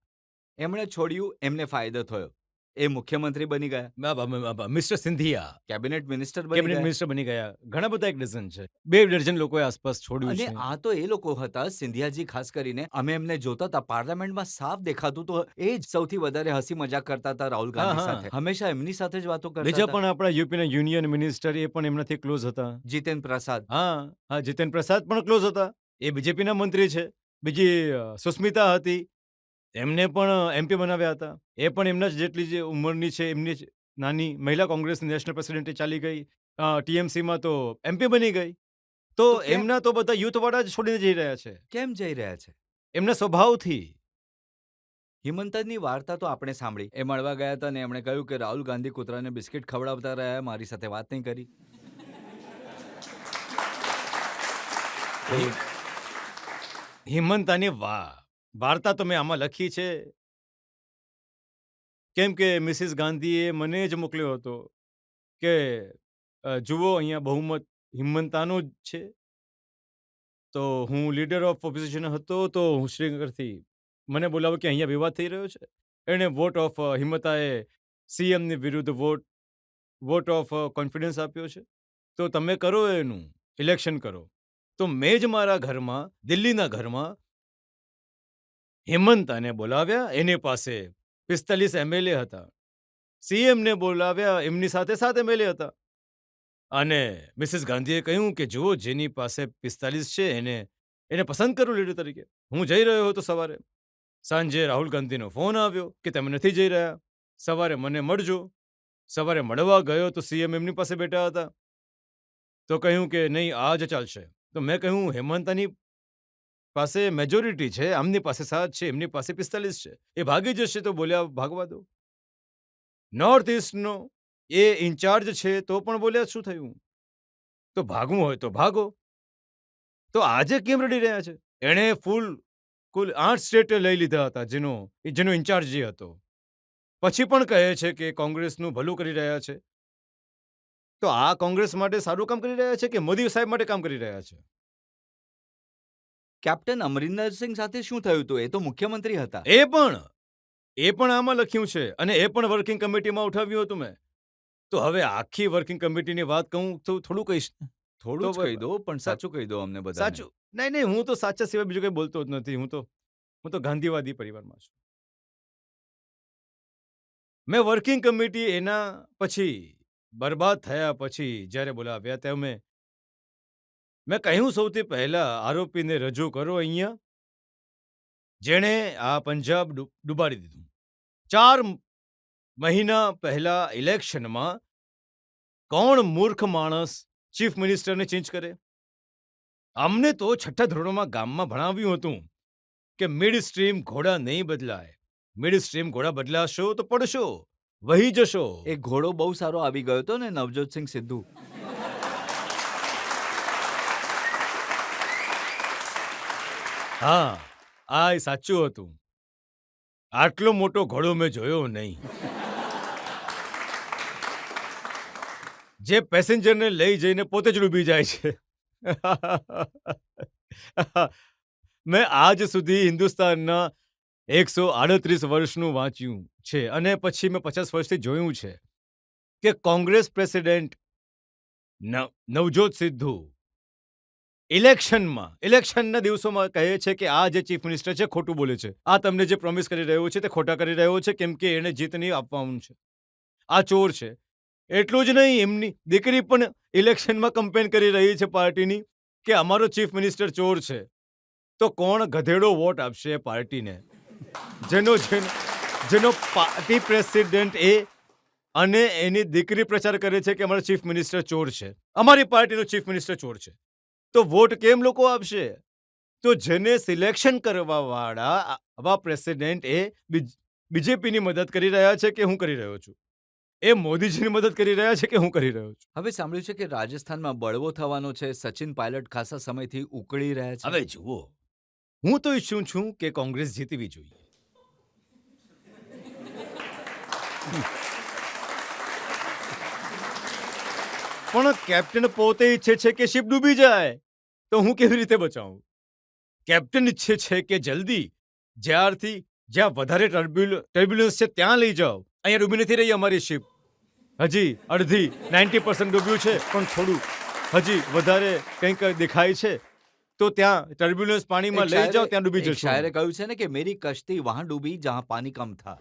એમણે છોડ્યું, એમને ફાયદો થયો, એ મુખ્યમંત્રી બની ગયા, મિસ્ટર સિંધિયા કેબિનેટ મિનિસ્ટર બની કેબિનેટ ગયા. મિનિસ્ટર બની ગયા. ઘણા બધા, 1 ડઝન છે, 2 ડઝન લોકોએ આસપાસ છોડ્યું અને છે. આ તો એ લોકો હતા, સિંધિયાજી ખાસ કરીને. અમે એમને જોતા હતા પાર્લામેન્ટમાં, સાફ દેખાતું તો એ જ સૌથી વધારે હસી મજાક કરતા હતા રાહુલ ગાંધી હા, હા. સાથે. હંમેશા એમની સાથે જ વાતો કરતા બીજા હતા. પણ આપણા યુપીના યુનિયન મિનિસ્ટર, એ પણ એમનાથી ક્લોઝ હતા. જીતેન પ્રસાદ. હા, જીતેન પ્રસાદ પણ ક્લોઝ હતા. એ બીજેપીના મંત્રી છે. બીજી સુસ્મિતા હતી, એમને પણ MP બનાવ્યા હતા. એ પણ એમના જ જેટલી જે ઉંમરની છે, એમની જ નાની મહિલા કોંગ્રેસની નેશનલ પ્રેસિડેન્ટ ચાલી ગઈ, ટીએમસીમાં તો એમપી બની ગઈ. તો તો કેમ? એમના તો બધા યુથવાળા જ છોડીને જઈ રહ્યા છે, કેમ જઈ રહ્યા છે? એમના સ્વભાવથી. હિમંતની વાર્તા તો આપણે સાંભળી. એ મળવા ગયા હતા ને એમણે કહ્યું કે રાહુલ ગાંધી કૂતરાને બિસ્કિટ ખવડાવતા રહ્યા, મારી સાથે વાત નહીં કરી. હિમંતાની વાર્તા તો મેં આમાં લખી છે, કેમ કે મિસિસ ગાંધીએ મને જ મોકલ્યો હતો કે જુઓ અહીંયા બહુમત હિમંતાનું જ છે. તો હું લીડર ઓફ ઓપોઝિશન હતો, તો હું શ્રીનગરથી મને બોલાવ્યો કે અહીંયા વિવાદ થઈ રહ્યો છે. એણે વોટ ઓફ હિમંતાએ સીએમની વિરુદ્ધ વોટ ઓફ કોન્ફિડન્સ આપ્યો છે. તો તમે કરો એનું ઇલેક્શન કરો. તો મેં જ મારા ઘરમાં, દિલ્હીના ઘરમાં હિમંતાને બોલાવ્યા. એની પાસે 45 એમએલએ હતા. સીએમને બોલાવ્યા, એમની સાથે 7 એમએલએ હતા. અને મિસિસ ગાંધીએ કહ્યું કે જુઓ, જેની પાસે 45 છે એને પસંદ કરું લીડર તરીકે. હું જઈ રહ્યો હતો સવારે. સાંજે રાહુલ ગાંધીનો ફોન આવ્યો કે તમે નથી જઈ રહ્યા, સવારે મને મળજો. સવારે મળવા ગયો તો સીએમ એમની પાસે બેઠા હતા. તો કહ્યું કે નહીં, આ જ ચાલશે. તો મેં કહ્યું હેમંતાની પાસે મેજોરિટી છે, આમની પાસે 7 છે, એમની પાસે 45 છે, એ ભાગી જશે. તો બોલ્યા ભાગવા દો. નોર્થ ઇસ્ટનો એ ઇન્ચાર્જ છે, તો પણ બોલ્યા શું થયું, તો ભાગવું હોય તો ભાગો. તો આજે કેમ રડી રહ્યા છે? એણે કુલ 8 સ્ટેટ લઈ લીધા હતા, જેનો ઇન્ચાર્જ જે હતો. પછી પણ કહે છે કે કોંગ્રેસનું ભલું કરી રહ્યા છે. તો આ કોંગ્રેસ માટે સારું કામ કરી રહ્યા છે કે મોદી સાહેબ માટે કામ કરી રહ્યા છે? કેપ્ટન અમરિંદર સિંહ સાથે શું થયું હતું? એ તો મુખ્યમંત્રી હતા. એ પણ આમાં લખ્યું છે, અને એ પણ વર્કિંગ કમિટીમાં ઉઠાવ્યું હતું મેં. તો હવે આખી વર્કિંગ કમિટીની વાત કહું તો થોડું કહીશ. થોડું જ તો કહી દો, પણ સાચું કહી દો અમને બધા. સાચું નહીં, હું તો સાચા સિવાય બીજું કંઈ બોલતો જ નથી. હું તો ગાંધીવાદી પરિવારમાં છું. મેં વર્કિંગ કમિટી એના પછી બરબાદ થયા પછી જ્યારે બોલાવ્યા ત્યારે મેં કહ્યું સૌથી પહેલા આરોપીને રજૂ કરો અહીંયા, જેણે આ પંજાબ ડૂબાડી દીધું. 4 મહિના પહેલા ઇલેક્શનમાં કોણ મૂર્ખ માણસ ચીફ મિનિસ્ટરને ચેન્જ કરે? અમને તો 6ઠ્ઠા ધોરણમાં ગામમાં ભણાવ્યું હતું કે મિડ સ્ટ્રીમ ઘોડા નહીં બદલાય. મિડ સ્ટ્રીમ ઘોડા બદલાશો તો પડશો, વહી જશો. એ ઘોડો બહુ સારો આવી ગયો હતો ને, નવજોતસિંહ સિદ્ધુ. હા, આ સાચું હતું. આટલો મોટો ઘોડો મેં જોયો નહીં, જે પેસેન્જરને લઈ જઈને પોતે જ ડૂબી જાય છે. મેં આજ સુધી હિન્દુસ્તાનના 138 વર્ષનું વાંચ્યું છે, અને પછી મેં 50 વર્ષથી જોયું છે કે કોંગ્રેસ પ્રેસિડેન્ટ નવજોત સિદ્ધુ ઇલેક્શનના દિવસોમાં કહે છે કે આ જે ચીફ મિનિસ્ટર છે ખોટું બોલે છે, આ તમને જે પ્રોમિસ કરી રહ્યો છે તે ખોટા કરી રહ્યો છે, કેમ કે એને જીત નહીં આપવાનું છે, આ ચોર છે. એટલું જ નહીં, એમની દીકરી પણ ઇલેક્શનમાં કમ્પેન કરી રહી છે પાર્ટીની કે અમારો ચીફ મિનિસ્ટર ચોર છે. તો કોણ ગધેડો વોટ આપશે એ પાર્ટીને, જેનો પાર્ટી પ્રેસિડેન્ટ એ અને એની દીકરી પ્રચાર કરે છે કે અમારો ચીફ મિનિસ્ટર ચોર છે, અમારી પાર્ટીનો ચીફ મિનિસ્ટર ચોર છે? તો વોટ કેમ લોકો આપશે? તો જેને સિલેક્શન કરવા વાળા આવા પ્રેસિડેન્ટ એ બીજેપીની મદદ કરી રહ્યા છે કે હું કરી રહ્યો છું? એ મોદીજીની મદદ કરી રહ્યા છે કે હું કરી રહ્યો છું? હવે સાંભળ્યું છે કે રાજસ્થાનમાં બળવો થવાનો છે. સચિન પાયલટ ખાસા સમયથી ઉકળી રહ્યા છે. હવે જુઓ, હું તો ઈચ્છું છું કે કોંગ્રેસ જીતવી જોઈએ. પણ કેપ્ટન પોતે ઈચ્છે છે કે શિપ ડૂબી જાય, તો હું કેવી રીતે બચાવું? કેપ્ટન ઈચ્છે છે કે જલ્દી જ્યાં વધારે ટર્બ્યુલન્સ છે ત્યાં લઈ જાઓ. અહીંયા ડૂબી નથી રહી અમારી શિપ, હજી અડધી 90% ડૂબ્યું છે, પણ થોડું હજી વધારે કંઈક દેખાય છે, તો ત્યાં ટર્બ્યુલન્સ પાણીમાં લઈ જાઓ, ત્યાં ડૂબી એક જશો. શાયરે કહ્યું છે ને કે મેરી કશ્તી વહાં ડૂબી જહાં પાણી કમ થા.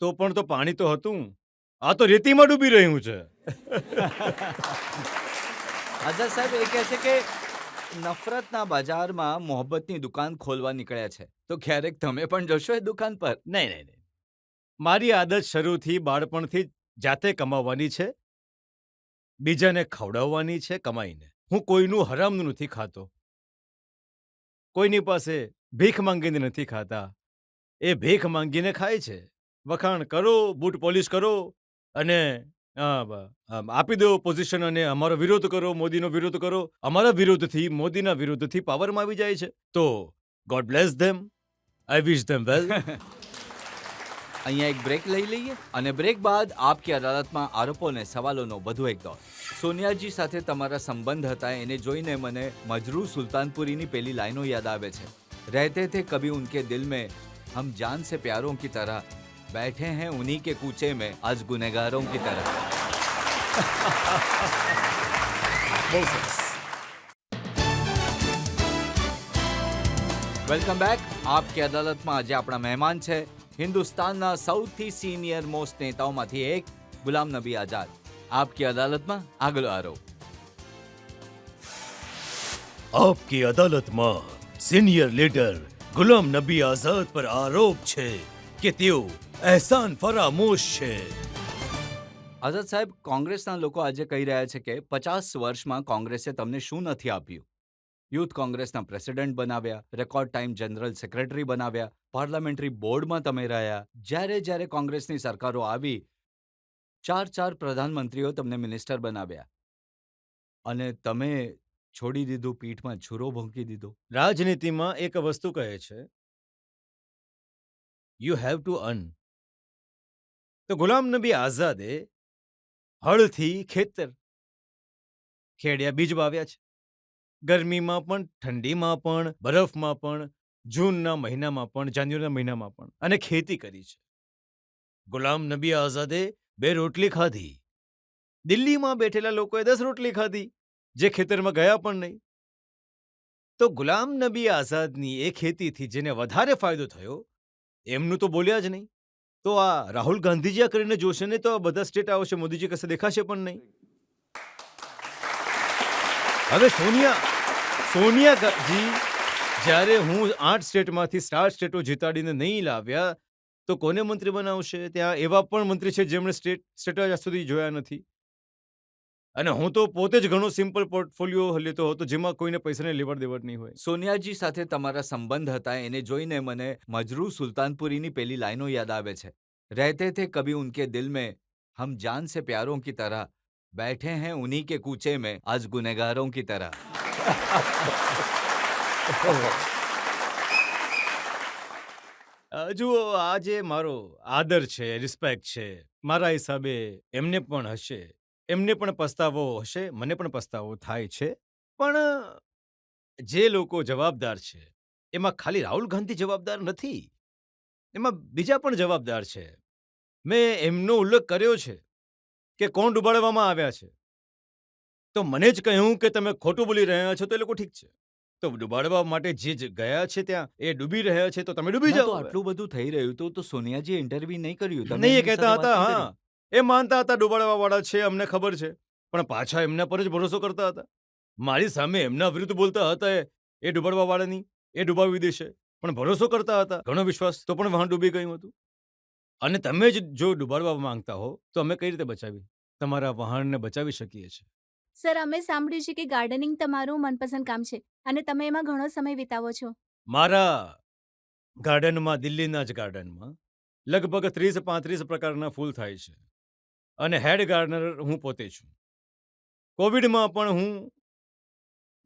તો પણ તો પાણી તો હતું, આ તો રેતીમાં ડૂબી રહ્યું છે. આઝાદ સાહેબ એ કહે છે કે નફરતના બજારમાં મોહબ્બતની દુકાન ખોલવા નીકળ્યા છે, તો ક્યારેક તમે પણ જશો એ દુકાન પર? નહીં નહીં નહીં, મારી આદત શરૂથી બાળપણથી જ જાતે કમાવવાની છે, બીજાને ખવડાવવાની છે કમાઈને. હું કોઈનું હરામનું નથી ખાતો, કોઈની પાસે ભીખ માંગીને નથી ખાતા. એ ભીખ માંગીને ખાય છે. વખાણ કરો, બૂટ પોલિશ કરો અને આપી દો પોઝિશન અને અમારો વિરોધ કરો, મોદીનો વિરોધ કરો. અમારા વિરોધથી, મોદીના વિરોધથી પાવરમાં આવી જાય છે. તો ગોડ બ્લેસ ધેમ. આઈ વિશ ધેમ વેલ. અહીંયા એક બ્રેક લઈ લઈએ અને બ્રેક બાદ આપકી અદાલતમાં આરોપો અને સવાલોનો વધુ એક દોર. સોનિયાજી સાથે તમારા સંબંધ હતા એને જોઈને મને મજરૂ સુલતાનપુરીની પેલી લાઈનો યાદ આવે છે. રહેતે થે કભી ઉનકે દિલ में हम जान से प्यारों की तरह बैठे हैं उन्हीं के कूचे में आज गुनहगारों की तरह. બહુ સરસ. Welcome back. આપકી અદાલતમાં આજે આપણા મહેમાન છે હિન્દુસ્તાનના સૌથી સિનિયર મોસ્ટ નેતાઓમાંથી એક ગુલામ નબી આઝાદ. આપકી અદાલતમાં આગલો આરોપ. આપકી અદાલતમાં સિનિયર લીડર ગુલામ નબી આઝાદ પર આરોપ છે કે તેઓ એહસાન ફરામોશ છે. આઝાદ સાહેબ, કોંગ્રેસના લોકો આજે કહી રહ્યા છે કે 50 વર્ષમાં કોંગ્રેસે તમને શું નથી આપ્યું. યુથ કોંગ્રેસના પ્રેસિડેન્ટ બનાવ્યા, રેકોર્ડ ટાઈમ જનરલ સેક્રેટરી બનાવ્યા, પાર્લામેન્ટરી બોર્ડમાં તમે રહ્યા. જ્યારે કોંગ્રેસની સરકારો આવી, 4 પ્રધાનમંત્રીઓ તમને મિનિસ્ટર બનાવ્યા અને તમે છોડી દીધું, પીઠમાં છુરો ભોંકી દીધો. રાજનીતિમાં એક વસ્તુ કહે છે, યુ હેવ ટુ અર્ન. તો ગુલામ નબી આઝાદે હળથી ખેતર ખેડ્યા, બીજ વાવ્યા છે. ગરમીમાં પણ, ઠંડીમાં પણ, બરફમાં પણ, જૂનના મહિનામાં પણ, જાન્યુઆરીના મહિનામાં પણ, અને ખેતી કરી છે. ગુલામ નબી આઝાદે 2 રોટલી ખાધી. દિલ્હીમાં બેઠેલા લોકોએ 10 રોટલી ખાધી, જે ખેતરમાં ગયા પણ નહીં. તો ગુલામ નબી આઝાદની એ ખેતીથી જેને વધારે ફાયદો થયો એમનું તો બોલ્યા જ નહીં. તો આ રાહુલ ગાંધીજી આ કરીને જોશે ને તો આ બધા સ્ટેટ આવશે, મોદીજી કશે દેખાશે પણ નહીં. હવે સોનિયાજી જ્યારે હું 8 સ્ટેટમાંથી 7 સ્ટેટો જીતાડીને નહીં લાવ્યા તો કોને મંત્રી બનાવશે? ત્યાં એવા પણ મંત્રી છે જેમણે સ્ટેટ આજ સુધી જોયા નથી. અને હું તો પોતે જ ઘણો સિમ્પલ પોર્ટફોલિયો લેતો હતો જેમાં કોઈને પૈસાને લેવડ દેવડ નહીં હોય. સોનિયાજી સાથે તમારા સંબંધ હતા એને જોઈને મને મજરૂ સુલતાનપુરીની પેલી લાઈનો યાદ આવે છે. રહેતે થે કભી ઉનકે દિલ में हम जान से प्यारों की तरह बैठे हैं उन्हीं के कूचे में आज गुनहगारों की तरह. જુઓ, આ જે મારો આદર છે, રિસ્પેક્ટ છે, મારા હિસાબે એમને પણ હશે, એમને પણ પસ્તાવો હશે, મને પણ પસ્તાવો થાય છે. પણ જે લોકો જવાબદાર છે એમાં ખાલી રાહુલ ગાંધી જવાબદાર નથી, એમાં બીજા પણ જવાબદાર છે. મેં એમનો ઉલ્લેખ કર્યો છે કે કોણ ડૂબાડવામાં આવ્યા છે. તો મને જ કહ્યું કે તમે ખોટું બોલી રહ્યા છો, તો એ લોકો ઠીક છે. તો ડૂબાડવા માટે જે ગયા છે ત્યાં એ ડૂબી રહ્યા છે, તો તમે ડૂબી ના, તો જાઓ. આટલું બધું થઈ રહ્યું હતું તો સોનિયાજીએ ઇન્ટરવ્યુ નહીં કર્યું? તમે નહીં, એ એમની કહેતા સાથે હતા, વાત નહીં હા, એ માનતા હતા ડૂબાડવા વાળા છે, અમને ખબર છે, પણ પાછા એમના પર જ ભરોસો કરતા હતા. મારી સામે એમના વિરુદ્ધ બોલતા હતા, એ ડૂબાડવા વાળાની, એ ડૂબાવી દેશે, પણ ભરોસો કરતા હતા, ઘણો વિશ્વાસ, તો પણ વહાણ ડૂબી ગયું હતું. અને તમે જ જો ડૂબાડવા માંગતા હો તો અમે કઈ રીતે બચાવી તમારા વહાણને બચાવી શકીએ છીએ? સર, અમે સાંભળ્યું છે કે ગાર્ડનિંગ તમારું મનપસંદ કામ છે અને તમે એમાં ઘણો સમય વિતાવો છો. મારા ગાર્ડનમાં, દિલ્હીના જ ગાર્ડનમાં લગભગ 30-35 પ્રકારના ફૂલ થાય છે અને હેડ ગાર્ડનર હું પોતે છું. કોવિડમાં પણ હું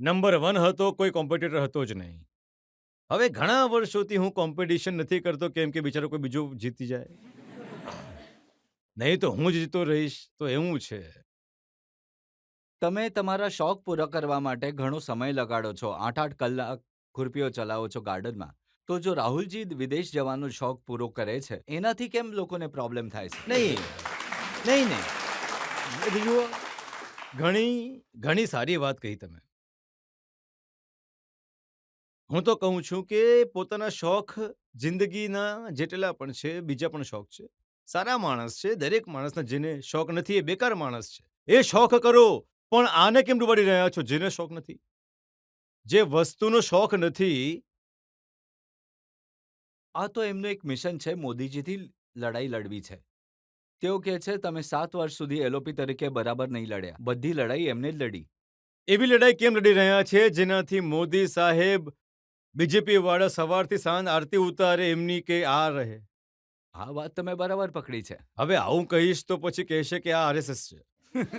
નંબર 1 હતો, કોઈ કોમ્પિટિટર હતો જ નહીં. હવે ઘણા વર્ષોથી હું કોમ્પિટિશન નથી કરતો કેમ કે બિચારો કોઈ બીજો જીતી જાય, નહીં તો હું જ જીતો રહીશ, તો એવું છે. તમે તમારા શોખ પૂરા કરવા માટે ઘણો સમય લગાડો છો, 8-8 કલાક ખુરપીઓ ચલાવો છો ગાર્ડનમાં. તો જો રાહુલજી વિદેશ જવાનો શોખ પૂરો કરે છે એનાથી કેમ લોકોને પ્રોબ્લેમ થાય છે? નહીં. જુઓ, ઘણી સારી વાત કહી તમે. હું તો કહું છું કે પોતાના શોખ જિંદગીના જેટલા પણ છે, બીજા પણ શોખ છે. સારા માણસ છે, દરેક માણસના જેને શોખ નથી એ બેકાર માણસ છે. એ શોખ કરો, પણ આને કેમ ડૂબાડી રહ્યા છો જેને શોખ નથી? જે વસ્તુનો શોખ નથી, આ તો એમનું એક મિશન છે મોદીજીથી લડાઈ લડવી છે. તેઓ કહે છે તમે 7 વર્ષ સુધી એલઓપી તરીકે બરાબર નહીં લડ્યા. બધી લડાઈ એમને જ લડી. એવી લડાઈ કેમ લડી રહ્યા છે જેનાથી મોદી સાહેબ બીજેપી વાળા સવારથી સાંજ આરતી ઉતારે એમની કે આ રહે. આ વાત તમે બરાબર પકડી છે. હવે આવું કહીશ તો પછી કહેશે કે આ આરએસએસ છે.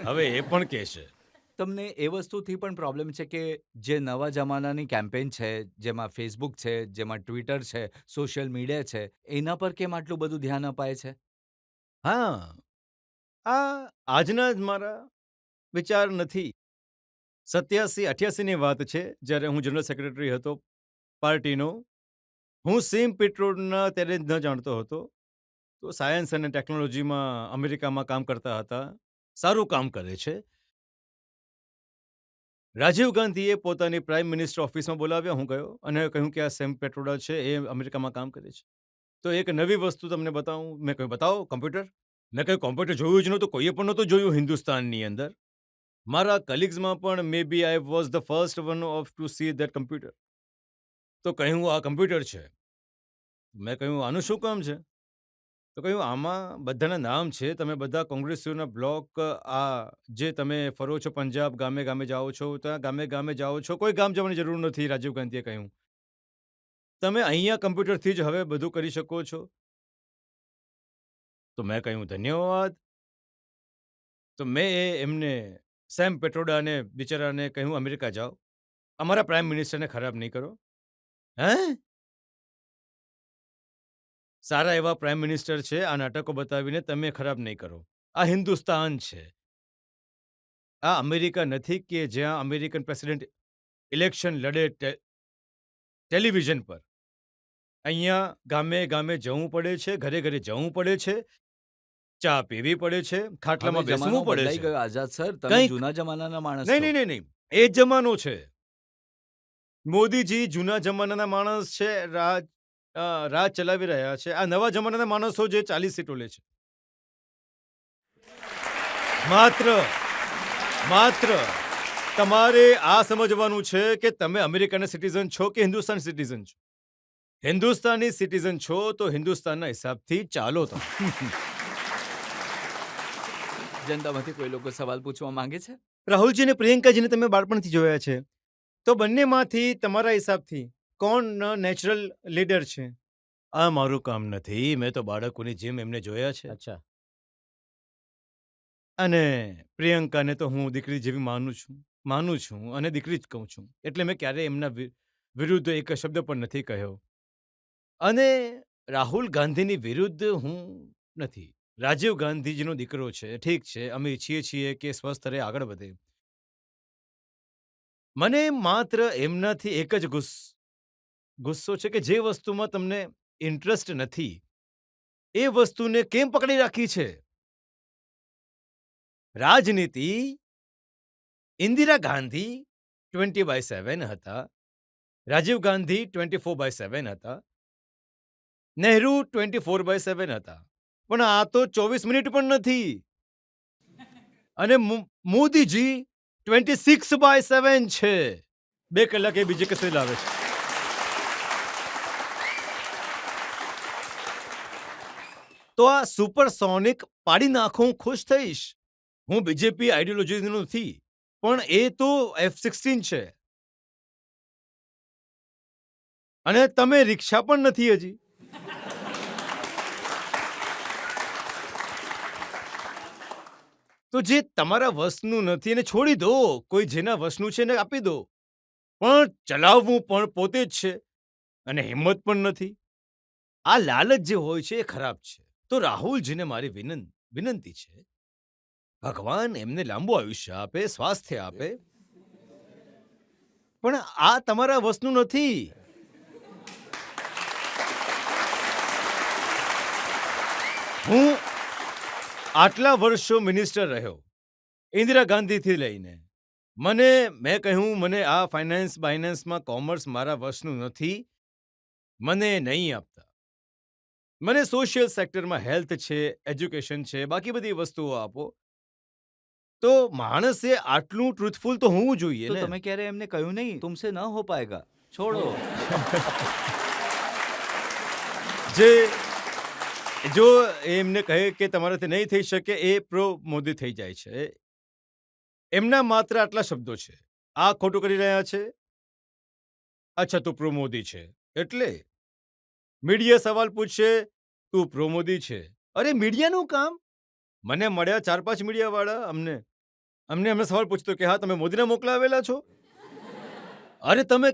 હવે એ પણ કહેશે. તમને એ વસ્તુથી પણ પ્રોબ્લેમ છે કે જે નવા જમાનાની કેમ્પેન છે, જેમાં ફેસબુક છે, જેમાં ટ્વિટર છે, સોશિયલ મીડિયા છે, એના પર કેમ આટલું બધું ધ્યાન અપાય છે? હા, આ આજના જ મારા વિચાર નથી. 87-88 ની વાત છે જ્યારે હું જનરલ સેક્રેટરી હતો પાર્ટીનો. હું સેમ પેટ્રોલના ત્યારે જ ન જાણતો હતો. તો સાયન્સ અને ટેકનોલોજીમાં અમેરિકામાં કામ કરતા હતા. સારું કામ કરે છે. રાજીવ ગાંધીએ પોતાની પ્રાઇમ મિનિસ્ટર ઓફિસમાં બોલાવ્યા. હું ગયો અને કહ્યું કે આ સેમ પેટ્રોડા છે એ અમેરિકામાં કામ કરે છે. તો એક નવી વસ્તુ તમને બતાવું. મેં કહ્યું બતાવો કમ્પ્યુટર. મેં કહ્યું કોમ્પ્યુટર જોયું જ નહોતું, કોઈએ પણ નહોતું જોયું હિન્દુસ્તાનની અંદર. મારા કલીગ્સમાં પણ maybe I was the first one of to see that computer. તો કહ્યું આ કમ્પ્યુટર છે. મેં કહ્યું આનું શું કામ છે? તો કહ્યું આમાં બધાના નામ છે. તમે બધા કોંગ્રેસીઓના બ્લોક આ જે તમે ફરો છો પંજાબ, ગામે ગામે જાઓ છો, ત્યાં ગામે ગામે જાઓ છો. કોઈ ગામ જવાની જરૂર નથી, રાજીવ ગાંધીએ કહ્યું. તમે અહીંયા કમ્પ્યુટરથી જ હવે બધું કરી શકો છો. તો મેં કહ્યું ધન્યવાદ. તો મેં એમને સેમ પેટ્રોડાને બિચારાને કહ્યું અમેરિકા જાઓ. અમારા પ્રાઇમ મિનિસ્ટરને ખરાબ નહીં કરો. હે? સારા એવા પ્રાઇમ મિનિસ્ટર છે. આ નાટકો બતાવીને તમે ખરાબ નહીં કરો. આ હિન્દુસ્તાન છે. આ અમેરિકા નથી કે જ્યાં અમેરિકન પ્રેસિડેન્ટ ઇલેક્શન લડે ટેલિવિઝન પર. અહીંયા ગામે ગામે જવું પડે છે, ઘરે ઘરે જવું પડે છે, ચા પીવી પડે છે, ખાટલામાં હવે જમાનો બેસવું પડે બદલાઈ છે. ગયો આઝાદ સર. તમે કંઈક- જૂના જમાનાના માણસ નહીં છો. નહીં નહીં નહીં, એ જ જમાનો છે. મોદીજી જૂના જમાનાના માણસ છે, રાજ ચલાવી રહ્યા છે. આ નવા જમાનાના માણસો જે 40 સીટો લે છે. માત્ર તમારે આ સમજવાનું છે કે તમે અમેરિકાના સિટીઝન છો કે હિન્દુસ્તાન સિટીઝન છો. હિન્દુસ્તાની સિટીઝન છો તો હિન્દુસ્તાનના હિસાબથી ચાલો તમે. જનતામાંથી કોઈ લોકો સવાલ પૂછવા માંગે છે? રાહુલજી અને પ્રિયંકાજીને તમે બાળપણથી જોયા છે, તો બંનેમાંથી તમારા હિસાબથી કોણ નેચરલ લીડર છે? આ મારું કામ નથી. મેં તો બાળકોની જેમ એમને જોયા છે. અચ્છા. અને પ્રિયંકાને તો હું દીકરી જેવી માનું છું અને દીકરી જ કહું છું. એટલે મેં ક્યારેય એમના વિરુદ્ધ એક શબ્દ પણ નથી કહ્યો. અને રાહુલ ગાંધીની વિરુદ્ધ હું નથી. રાજીવ ગાંધીજીનો દીકરો છે, ઠીક છે. અમે ઈચ્છીએ છીએ કે સ્વસ્થ રહે, આગળ વધે. મને માત્ર એમનાથી એક જ ગુસ્સો છે કે જે વસ્તુમાં તમને ઇન્ટરેસ્ટ નથી એ વસ્તુને કેમ પકડી રાખી છે? રાજનીતિ ઇન્દિરા ગાંધી 20/7 હતા, રાજીવ ગાંધી 24/7 હતા, નહેરુ 24/7 હતા, પણ આ તો 24 મિનિટ પણ નથી. અને મોદીજી 26/7 છે. 2 કલાકે બીજે કસે લાવે છે. તો આ સુપરસોનિક પાડી નાખો, હું ખુશ થઈશ. હું બીજેપી આઈડિયોલોજીનો નથી, પણ એ તો F-16 છે. અને તમે રિક્ષા પણ નથી હજી. તો જે તમારા વશનું નથી એને છોડી દો. કોઈ જેના વશનું છે એને આપી દો. પણ ચલાવવું પણ પોતે જ છે અને હિંમત પણ નથી. આ લાલચ જે હોય છે એ ખરાબ છે. તો રાહુલજીને મારી વિનંતી છે, ભગવાન એમને લાંબુ આયુષ્ય આપે, સ્વાસ્થ્ય આપે, પણ આ તમારા વશનું નથી. હું આટલા વર્ષો મિનિસ્ટર રહ્યો, ઇન્દિરા ગાંધીથી લઈને. મેં કહ્યું મને આ બાયનાન્સમાં કોમર્સ મારા વશનું નથી, મને નહીં આપતા. મને સોશિયલ સેક્ટરમાં હેલ્થ છે, એજ્યુકેશન છે, બાકી બધી વસ્તુઓ આપો. તો માણસે આટલું ટ્રુથફુલ તો હોવું જોઈએ તો ને. તમે ક્યારે એમને કહ્યું નહીં તુમસે ન હો પાએગા, છોડો. જે જો એમને કહે કે તમારાથી નહીં થઈ શકે, એ પ્રો મોદી થઈ જાય છે. એમના માત્ર આટલા શબ્દો છે, આ ખોટું કરી રહ્યા છે, અચ્છા તું પ્રો મોદી છે એટલે મીડિયા સવાલ પૂછશે, તું પ્રો મોદી છે. અરે મીડિયાનું કામ, મને મળ્યા 4-5 મીડિયા વાળા, અમને સવાલ પૂછતો કે હા તમે મોદીને મોકલાવેલા છો. અરે તમે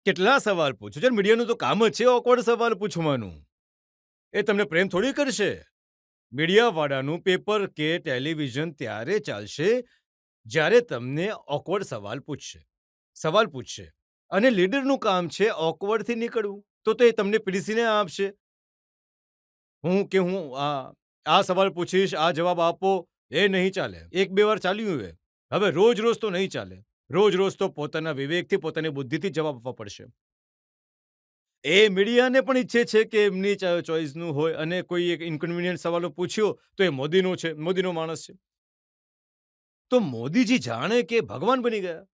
કેટલા સવાલ પૂછો છો? મીડિયાનું તો કામ જ છે ઓકવર્ડ સવાલ પૂછવાનું. એ તમને પ્રેમ થોડી કરશે. મીડિયાવાળાનું પેપર કે ટેલિવિઝન ત્યારે ચાલશે જ્યારે તમને ઓકવર્ડ સવાલ પૂછશે. અને લીડરનું કામ છે ઓકવર્ડથી નીકળવું. તો એ તમને પીડીસીને આપશે. હું આ સવાલ પૂછીશ, આ જવાબ આપો, એ નહીં ચાલે. 1-2 વાર ચાલ્યું હવે રોજ તો નહીં ચાલે. રોજ તો પોતાના વિવેકથી, પોતાની બુદ્ધિથી જવાબ આપવા પડશે. એ મીડિયાને પણ ઈચ્છે છે કે એમની ચોઈસનું હોય, અને કોઈ એક ઇન્કન્વિનિયન્ટ સવાલો પૂછ્યો તો એ મોદીનો માણસ છે. તો મોદીજી જાણે કે ભગવાન બની ગયા.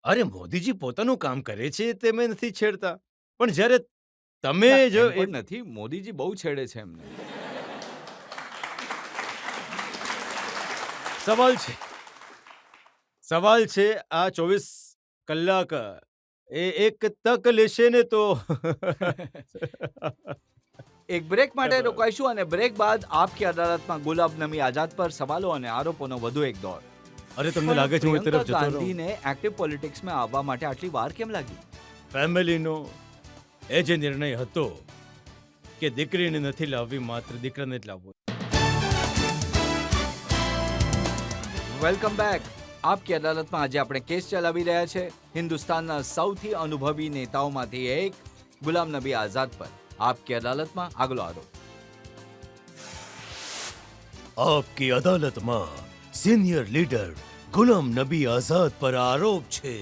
અરે મોદીજી પોતાનું કામ કરે છે, તમે નથી છેડતા. પણ જ્યારે તમે ના, જો એમ પણ નથી, મોદીજી બહુ છેડે છે એમને. સવાલ છે આ 24 કલાક એ એક તક લેશે ને તો એક બ્રેક માટે બરાબર. રોકાઈશું અને બ્રેક બાદ આપકી અદાલતમાં ગુલાબ નબી આઝાદ પર સવાલો અને આરોપોનો વધુ એક દોર. અરે તમને લાગે છે હું એ તરફ પ્રિયંકા જતો રહું? ગાંધીને એક્ટિવ પોલિટિક્સમાં આવવા માટે આટલી વાર કેમ લાગી? ફેમિલીનો એ જે નિર્ણય હતો કે દીકરીને નથી લાવવી, માત્ર દીકરાને જ લાવવો. Welcome back. આપકી અદાલતમાં આજે આપણે કેસ ચલાવી રહ્યા છે હિન્દુસ્તાનના સૌથી અનુભવી નેતાઓમાંથી એક ગુલામ નબી આઝાદ પર. આપકી અદાલતમાં આગલો આરોપ. આપકી અદાલતમાં સિનિયર લીડર ગુલામ નબી આઝાદ પર આરોપ છે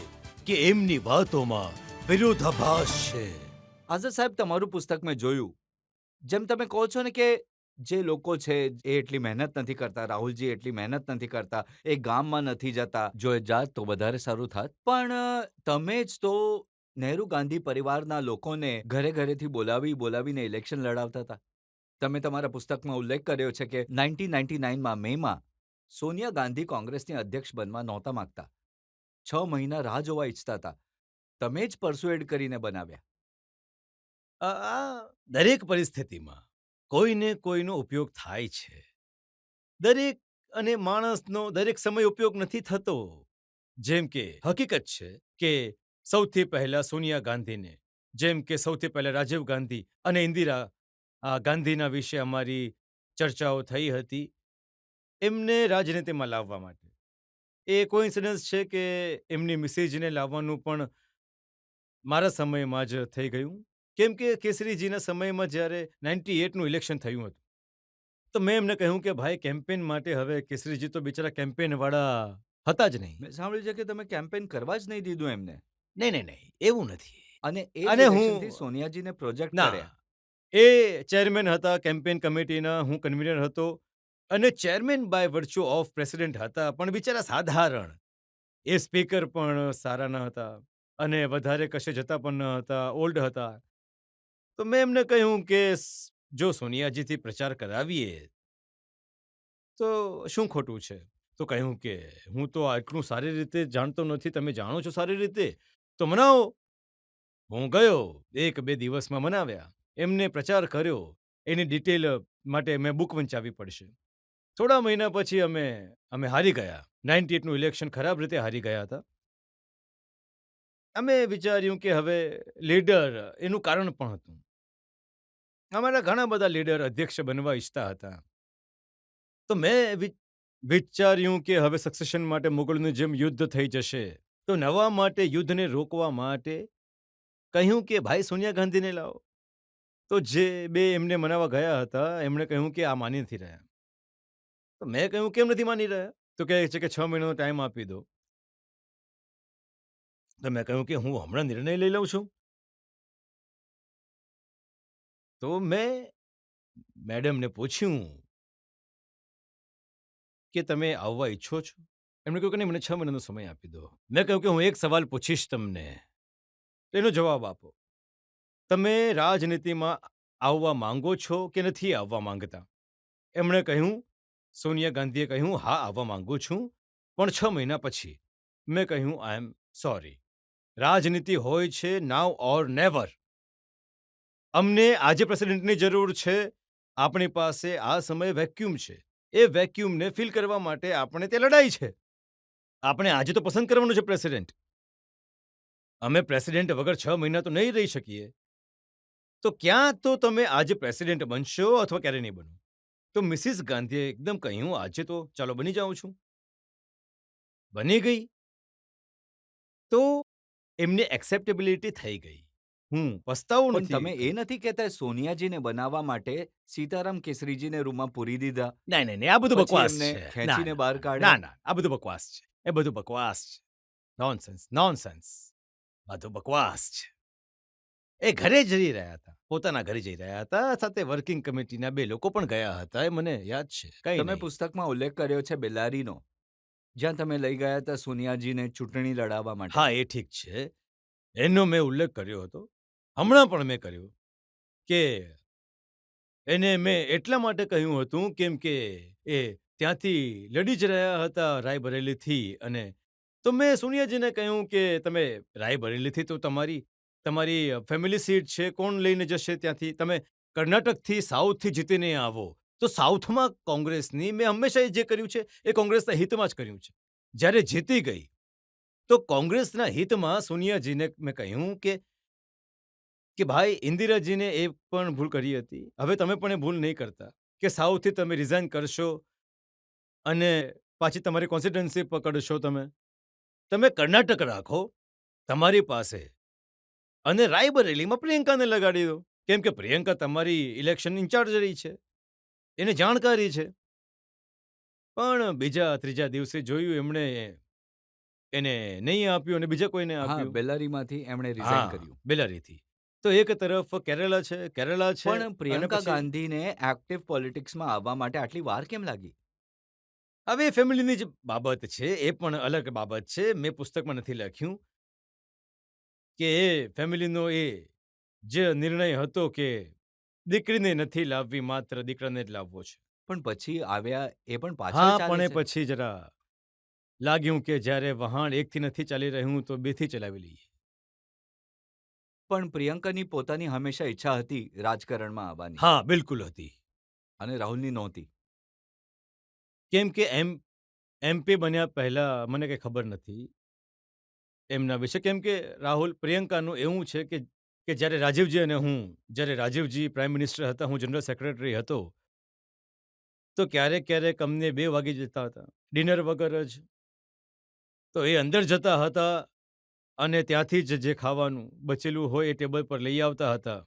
કે એમની વાતોમાં વિરોધાભાસ છે. આઝાદ સાહેબ, તમારું પુસ્તક મેં જોયું. જેમ તમે કહો છો ને કે જે લોકો છે એ એટલી મહેનત નથી કરતા, રાહુલજી એટલી મહેનત નથી કરતા, એ ગામમાં નથી જતા, જો એ જાત તો વધારે સારું થાત. પણ તમે જ તો નહેરુ ગાંધી પરિવારના લોકોને ઘરેથી બોલાવીને ઇલેક્શન લડાવતા હતા. તમે તમારા પુસ્તકમાં ઉલ્લેખ કર્યો છે કે 1999માં મેમાં સોનિયા ગાંધી કોંગ્રેસની અધ્યક્ષ બનવા નહોતા માંગતા. 6 મહિના રાહ જોવા ઈચ્છતા હતા. તમે જ પરસ્યુએડ કરીને બનાવ્યા. આ દરેક પરિસ્થિતિમાં કોઈને કોઈનો ઉપયોગ થાય છે. દરેક અને માણસનો દરેક સમય ઉપયોગ નથી થતો. જેમ કે હકીકત છે કે સૌથી પહેલા સોનિયા ગાંધીને, જેમ કે સૌથી પહેલા રાજીવ ગાંધી અને ઇન્દિરા ગાંધીના વિશે અમારી ચર્ચાઓ થઈ હતી, એમને રાજનીતિમાં લાવવા માટે. એ કોઇન્સિડન્સ છે કે એમની મિસેજને લાવવાનું પણ મારા સમયમાં જ થઈ ગયું. કેમ કે કેસરીજીના સમયમાં જ્યારે 98નું ઇલેક્શન થયું હતું, તો મેં એમને કહ્યું કે ભાઈ કેમ્પેન માટે હવે કેસરીજી તો બિચારા કેમ્પેનવાળા હતા જ નહીં. મેં સાંભળ્યું છે કે તમે કેમ્પેન કરવા જ નહીં દીધું એમને. નહીં, એવું નથી. અને એ અને હું- ઇલેક્શનથી સોનિયાજીને પ્રોજેક્ટ ના, કર્યા. એ ચેરમેન હતા કેમ્પેન કમિટીના, હું કન્વીનર હતો. અને chairman by virtue of president હતા, પણ બિચારા સાધારણ. એ સ્પીકર પણ સારા ન હતા અને વધારે કશે જતા પણ ન હતા, ઓલ્ડ હતા. તો મેં એમને કહ્યું કે જો સોનિયાજીથી પ્રચાર કરાવીએ તો શું ખોટું છે? તો કહ્યું કે હું તો આટલું સારી રીતે જાણતો નથી, તમે જાણો છો સારી રીતે, તો મનાવો. હું ગયો, 1-2 દિવસમાં મનાવ્યા. એમને પ્રચાર કર્યો. એની ડિટેલ માટે મેં બુક વંચાવવી પડશે. થોડા મહિના પછી અમે હારી ગયા. 98નું ઇલેક્શન ખરાબ રીતે હારી ગયા હતા. અમે વિચાર્યું કે હવે લીડર, એનું કારણ પણ હતું. અમારા ઘણા બધા લીડર અધ્યક્ષ બનવા ઈચ્છતા હતા. તો મેં વિચાર્યું કે હવે સક્સેશન માટે મુગલનું જેમ યુદ્ધ થઈ જશે, તો નવા માટે યુદ્ધને રોકવા માટે કહ્યું કે ભાઈ સોનિયા ગાંધીને લાવો. તો જે બે એમને મનાવવા ગયા હતા, એમણે કહ્યું કે આ માની નથી રહ્યા. તો મેં કહ્યું કેમ નથી માની રહ્યા? તો કહે છે કે 6 મહિનાનો ટાઈમ આપી દો. તો મેં કહ્યું કે હું હમણાં નિર્ણય લઈ લઉં છું. તો મેં મેડમને પૂછ્યું કે તમે આવવા ઈચ્છો છો? એમણે કહ્યું કે નહીં, મને 6 મહિનાનો સમય આપી દો. મેં કહ્યું કે હું એક સવાલ પૂછીશ તમને, એનો જવાબ આપો. તમે રાજનીતિમાં આવવા માંગો છો કે નથી આવવા માંગતા? એમણે કહ્યું, સોનિયા ગાંધીએ કહ્યું, હા, આવવા માંગુ છું, પણ 6 મહિના પછી. મેં કહ્યું, આઈ એમ સોરી. રાજનીતિ હોય છે નાઉ ઓર નેવર. અમને આજે પ્રેસિડેન્ટની જરૂર છે. આપણી પાસે આ સમયે વેક્યુમ છે. એ વેક્યુમને ફિલ કરવા માટે આપણે તે લડાઈ છે. આપણે આજે તો પસંદ કરવાનું છે પ્રેસિડેન્ટ. અમે પ્રેસિડેન્ટ વગર 6 મહિના તો નહીં રહી શકીએ. તો ક્યાં તો તમે આજે પ્રેસિડેન્ટ બનશો અથવા ક્યારે નહીં બનો. તો મિસિસ ગાંધીએ એકદમ કહ્યું, આજે તો ચાલો બની જાઉં છું. બની ગઈ. તો એમની એક્સેપ્ટેબિલિટી થઈ ગઈ. હું પસ્તાવું પણ નથી. તમે એ નથી કહેતા સોનિયાજીને બનાવવા માટે સીતારામ કેસરીજીને રૂમમાં પૂરી દીધા, નહીં, આ બધું પછી બકવાસ એમને છે. ખેંચીને ના, બહાર ના, કાઢ્યા? ના, આ બધું બકવાસ છે. એ બધું બકવાસ છે. નોનસેન્સ. બધું બકવાસ છે. એ ઘરે જઈ રહ્યા હતા. પોતાના ઘરે જઈ રહ્યા હતા. સાથે વર્કિંગ કમિટીના 2 લોકો પણ ગયા હતા. એ મને યાદ છે. કંઈ તમે નહીં. પુસ્તકમાં ઉલ્લેખ કર્યો છે બેલારીનો, જ્યાં તમે લઈ ગયા હતા સોનિયાજીને ચૂંટણી લડાવવા માટે. હા, એ ઠીક છે. એનો મેં ઉલ્લેખ કર્યો હતો. હમણાં પણ મેં કર્યો કે એને મેં એટલા માટે કહ્યું હતું કેમ કે એ ત્યાંથી લડી જ રહ્યા હતા રાયબરેલીથી. અને તો મેં સોનિયાજીને કહ્યું કે તમે રાયબરેલીથી તો તમારી ફેમિલી સીટ છે, કોણ લઈને જશે ત્યાંથી? તમે કર્ણાટકથી સાઉથથી જીતીને આવો. તો સાઉથમાં કોંગ્રેસની મેં હંમેશા જે કર્યું છે એ કોંગ્રેસના હિતમાં જ કર્યું છે. જ્યારે જીતી ગઈ તો કોંગ્રેસના હિતમાં સોનિયાજીને મેં કહ્યું કે ભાઈ, ઇન્દિરાજીને એ પણ ભૂલ કરી હતી. હવે તમે પણ એ ભૂલ નહીં કરતા કે સાઉથથી તમે રિઝાઇન કરશો અને પાછી તમારી કોન્સ્ટિટ્યુન્સી પકડશો. તમે કર્ણાટક રાખો તમારી પાસે અને રાયબરેલીમાં પ્રિયંકાને લગાડી દો. કેમ કે પ્રિયંકા તમારી ઇલેક્શન ઇન્ચાર્જ રહી છે. એને જાણકારી છે. પણ બીજા ત્રીજા દિવસે જોયું એમણે એને નહીં આપ્યું અને બીજા કોઈને હા, આપ્યું. બેલારીમાંથી એમણે રિઝાઇન કર્યું. બેલારીથી. તો એક તરફ કેરલા છે પણ અને પ્રિયંકા પછી ગાંધીને એક્ટિવ પોલિટિક્સમાં આવવા માટે આટલી વાર કેમ લાગી? હવે એ ફેમિલીની જ બાબત છે. એ પણ અલગ બાબત છે. મેં પુસ્તકમાં નથી લખ્યું કે એ ફેમિલીનો એ જે નિર્ણય હતો કે દીકરીને નથી લાવવી, માત્ર દીકરાને જ લાવવો છે. પણ પછી આવ્યા એ પણ પાછળ હા, ચાલે પણ એ છે. પછી જરા લાગ્યું કે જ્યારે વહાણ એકથી નથી ચાલી રહ્યું તો બેથી ચલાવી લઈએ. પણ પ્રિયંકાની પોતાની હંમેશા ઈચ્છા હતી રાજકારણમાં આવવાની, હા, બિલકુલ હતી. અને રાહુલની નહોતી. કેમ કે એમપી બન્યા પહેલા મને કંઈ ખબર નથી એમના વિશે. કેમ કે પ્રિયંકાનું એવું છે કે જ્યારે રાજીવજી પ્રાઇમ મિનિસ્ટર હતા, હું જનરલ સેક્રેટરી હતો, તો ક્યારેક અમને 2 વાગી જતા હતા ડિનર વગર જ. તો એ અંદર જતા હતા અને ત્યાંથી જ જે ખાવાનું બચેલું હોય એ ટેબલ પર લઈ આવતા હતા.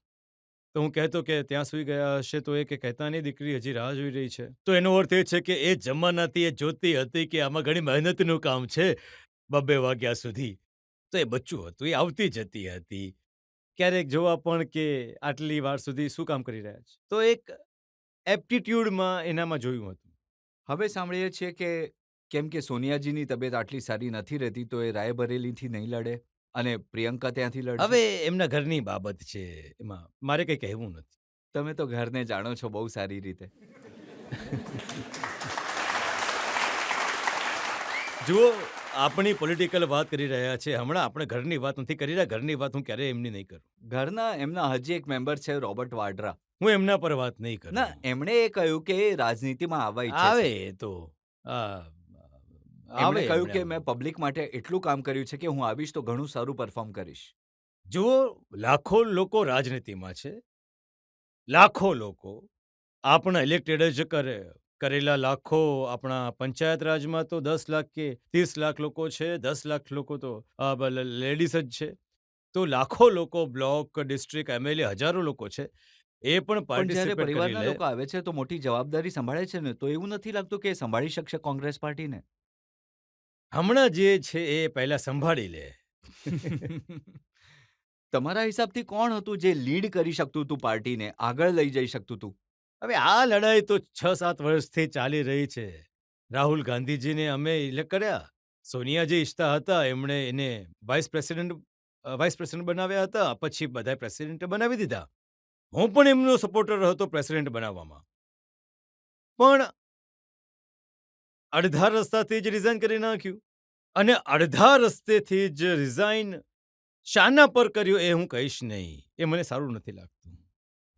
તો હું કહેતો કે ત્યાં સૂઈ ગયા હશે, તો એ કે કહેતા નહીં, દીકરી હજી રાહ જોઈ રહી છે. તો એનો અર્થ એ છે કે એ જમાનાથી એ જોતી હતી કે આમાં ઘણી મહેનતનું કામ છે 2 વાગ્યા સુધી. તો એ બચ્ચું હતું, એ આવતી જતી હતી. ક્યારેક જોવા પણ કે આટલી વાર સુધી શું કામ કરી રહ્યા છે. તો એક એપ્ટિટ્યૂડમાં એનામાં જોયું હતું. હવે સાંભળીએ છીએ કે કેમ કે સોનિયાજીની તબિયત આટલી સારી નથી રહેતી, તો એ રાયબરેલીથી નહીં લડે અને પ્રિયંકા ત્યાંથી લડશે. હવે એમના ઘરની બાબત છે, એમાં મારે કંઈ કહેવું નથી. તમે તો ઘરને જાણો છો બહુ સારી રીતે. જુઓ, આપણી પોલિટિકલ વાત કરી રહ્યા છે હમણાં. આપણે ઘરની વાત નથી કરી રહ્યા. ઘરની વાત હું ક્યારેય એમની નહીં કરું. ઘરના એમના હજી એક મેમ્બર છે રોબર્ટ વાડ્રા. હું એમના પર વાત નહીં કરું. ના, એમણે એ કહ્યું કે એ રાજનીતિમાં આવવા ઈચ્છે આવે છે. એ તો એમણે કહ્યું કે મેં પબ્લિક માટે એટલું કામ કર્યું છે કે હું આવીશ તો ઘણું સારું પરફોર્મ કરીશ. જુઓ, લાખો લોકો રાજનીતિમાં છે. લાખો લોકો આપણા ઇલેક્ટેડ જ કરેલા લાખો આપણા પંચાયત રાજમાં તો 10 લાખ કે 30 લાખ લોકો છે. 10 લાખ લોકો તો લેડીઝ જ છે. તો લાખો લોકો, બ્લોક, ડિસ્ટ્રિક્ટ, એમએલએ, હજારો લોકો છે. એ પણ પણ જ્યારે પાર્ટિસિપેટ કરી પરિવારના લે. લોકો આવે છે તો મોટી જવાબદારી સંભાળે છે ને, તો એવું નથી લાગતું કે એ સંભાળી શકશે કોંગ્રેસ પાર્ટીને? હમણાં જે છે એ પહેલા સંભાળી લે. તમારા હિસાબથી કોણ હતું જે લીડ કરી શકતું હતું પાર્ટીને, આગળ લઈ જઈ શકતું હતું? હવે આ લડાઈ તો 6-7 વર્ષથી ચાલી રહી છે. રાહુલ ગાંધીજીને અમે ઇલેક્ટ કર્યા. સોનિયાજી ઈચ્છતા હતા એમણે એને વાઇસ પ્રેસિડેન્ટ બનાવ્યા હતા. પછી બધાએ પ્રેસિડેન્ટ બનાવી દીધા. હું પણ એમનો સપોર્ટર હતો પ્રેસિડેન્ટ બનાવવામાં. પણ અડધા રસ્તાથી જ રિઝાઇન કરી નાખ્યું. અને અડધા રસ્તેથી જ રિઝાઇન શાના પર કર્યું એ હું કહીશ નહીં. એ મને સારું નથી લાગતું.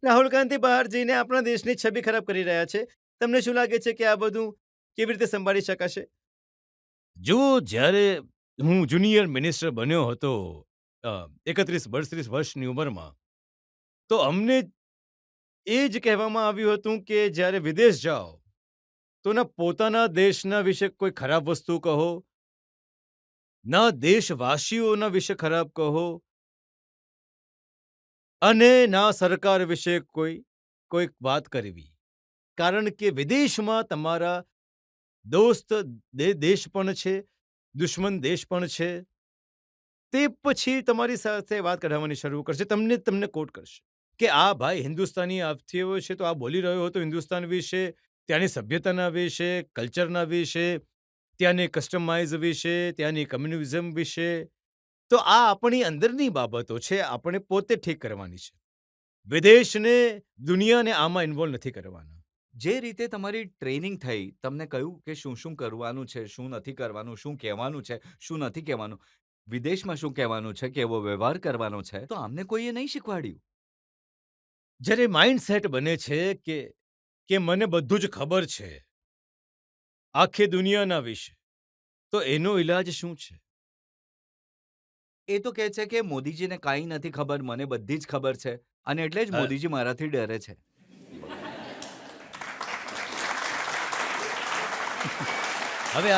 રાહુલ ગાંધી બહાર જઈને આપણા દેશની છબી ખરાબ કરી રહ્યા છે. તમને શું લાગે છે કે આ બધું કેવી રીતે સંભાળી શકાશે? જો જ્યારે હું જુનિયર મિનિસ્ટર બન્યો હતો 31-32 વર્ષની ઉંમરમાં, તો અમને એ જ કહેવામાં આવ્યું હતું કે જ્યારે વિદેશ જાઓ તો ના પોતાના દેશના વિશે કોઈ ખરાબ વસ્તુ કહો, ના દેશવાસીઓના વિશે ખરાબ કહો, અને ના સરકાર વિશે કોઈક વાત કરવી. કારણ કે વિદેશમાં તમારા દોસ્ત દેશ પણ છે, દુશ્મન દેશ પણ છે. તે પછી તમારી સાથે વાત કઢાવવાની શરૂ કરશે, તમને કોટ કરશે કે આ ભાઈ હિન્દુસ્તાની આવ્યો છે તો આ બોલી રહ્યો હતો હિન્દુસ્તાન વિશે, ત્યાંની સભ્યતાના વિશે, કલ્ચરના વિશે, ત્યાંની કસ્ટમાઇઝ વિશે, ત્યાંની કમ્યુનિઝમ વિશે. તો આ આપણી અંદરની બાબતો છે, આપણે પોતે ઠીક કરવાની છે. વિદેશને, દુનિયાને આમાં ઇન્વોલ્વ નથી કરવાના. જે રીતે તમારી ટ્રેનિંગ થઈ, તમને કહ્યું કે શું શું કરવાનું છે, શું નથી કરવાનું, શું કહેવાનું છે, શું નથી કહેવાનું, વિદેશમાં શું કહેવાનું છે, કેવો વ્યવહાર કરવાનો છે, તો આમને કોઈએ નહીં શીખવાડ્યું. જ્યારે માઇન્ડ સેટ બને છે કે મને બધું જ ખબર છે આખી દુનિયાના વિશે, તો એનો ઈલાજ શું છે? એ તો કહે છે કે મોદીજીને કાંઈ નથી ખબર, મને બધી જ ખબર છે અને એટલે જ મોદીજી મારાથી ડરે છે. હવે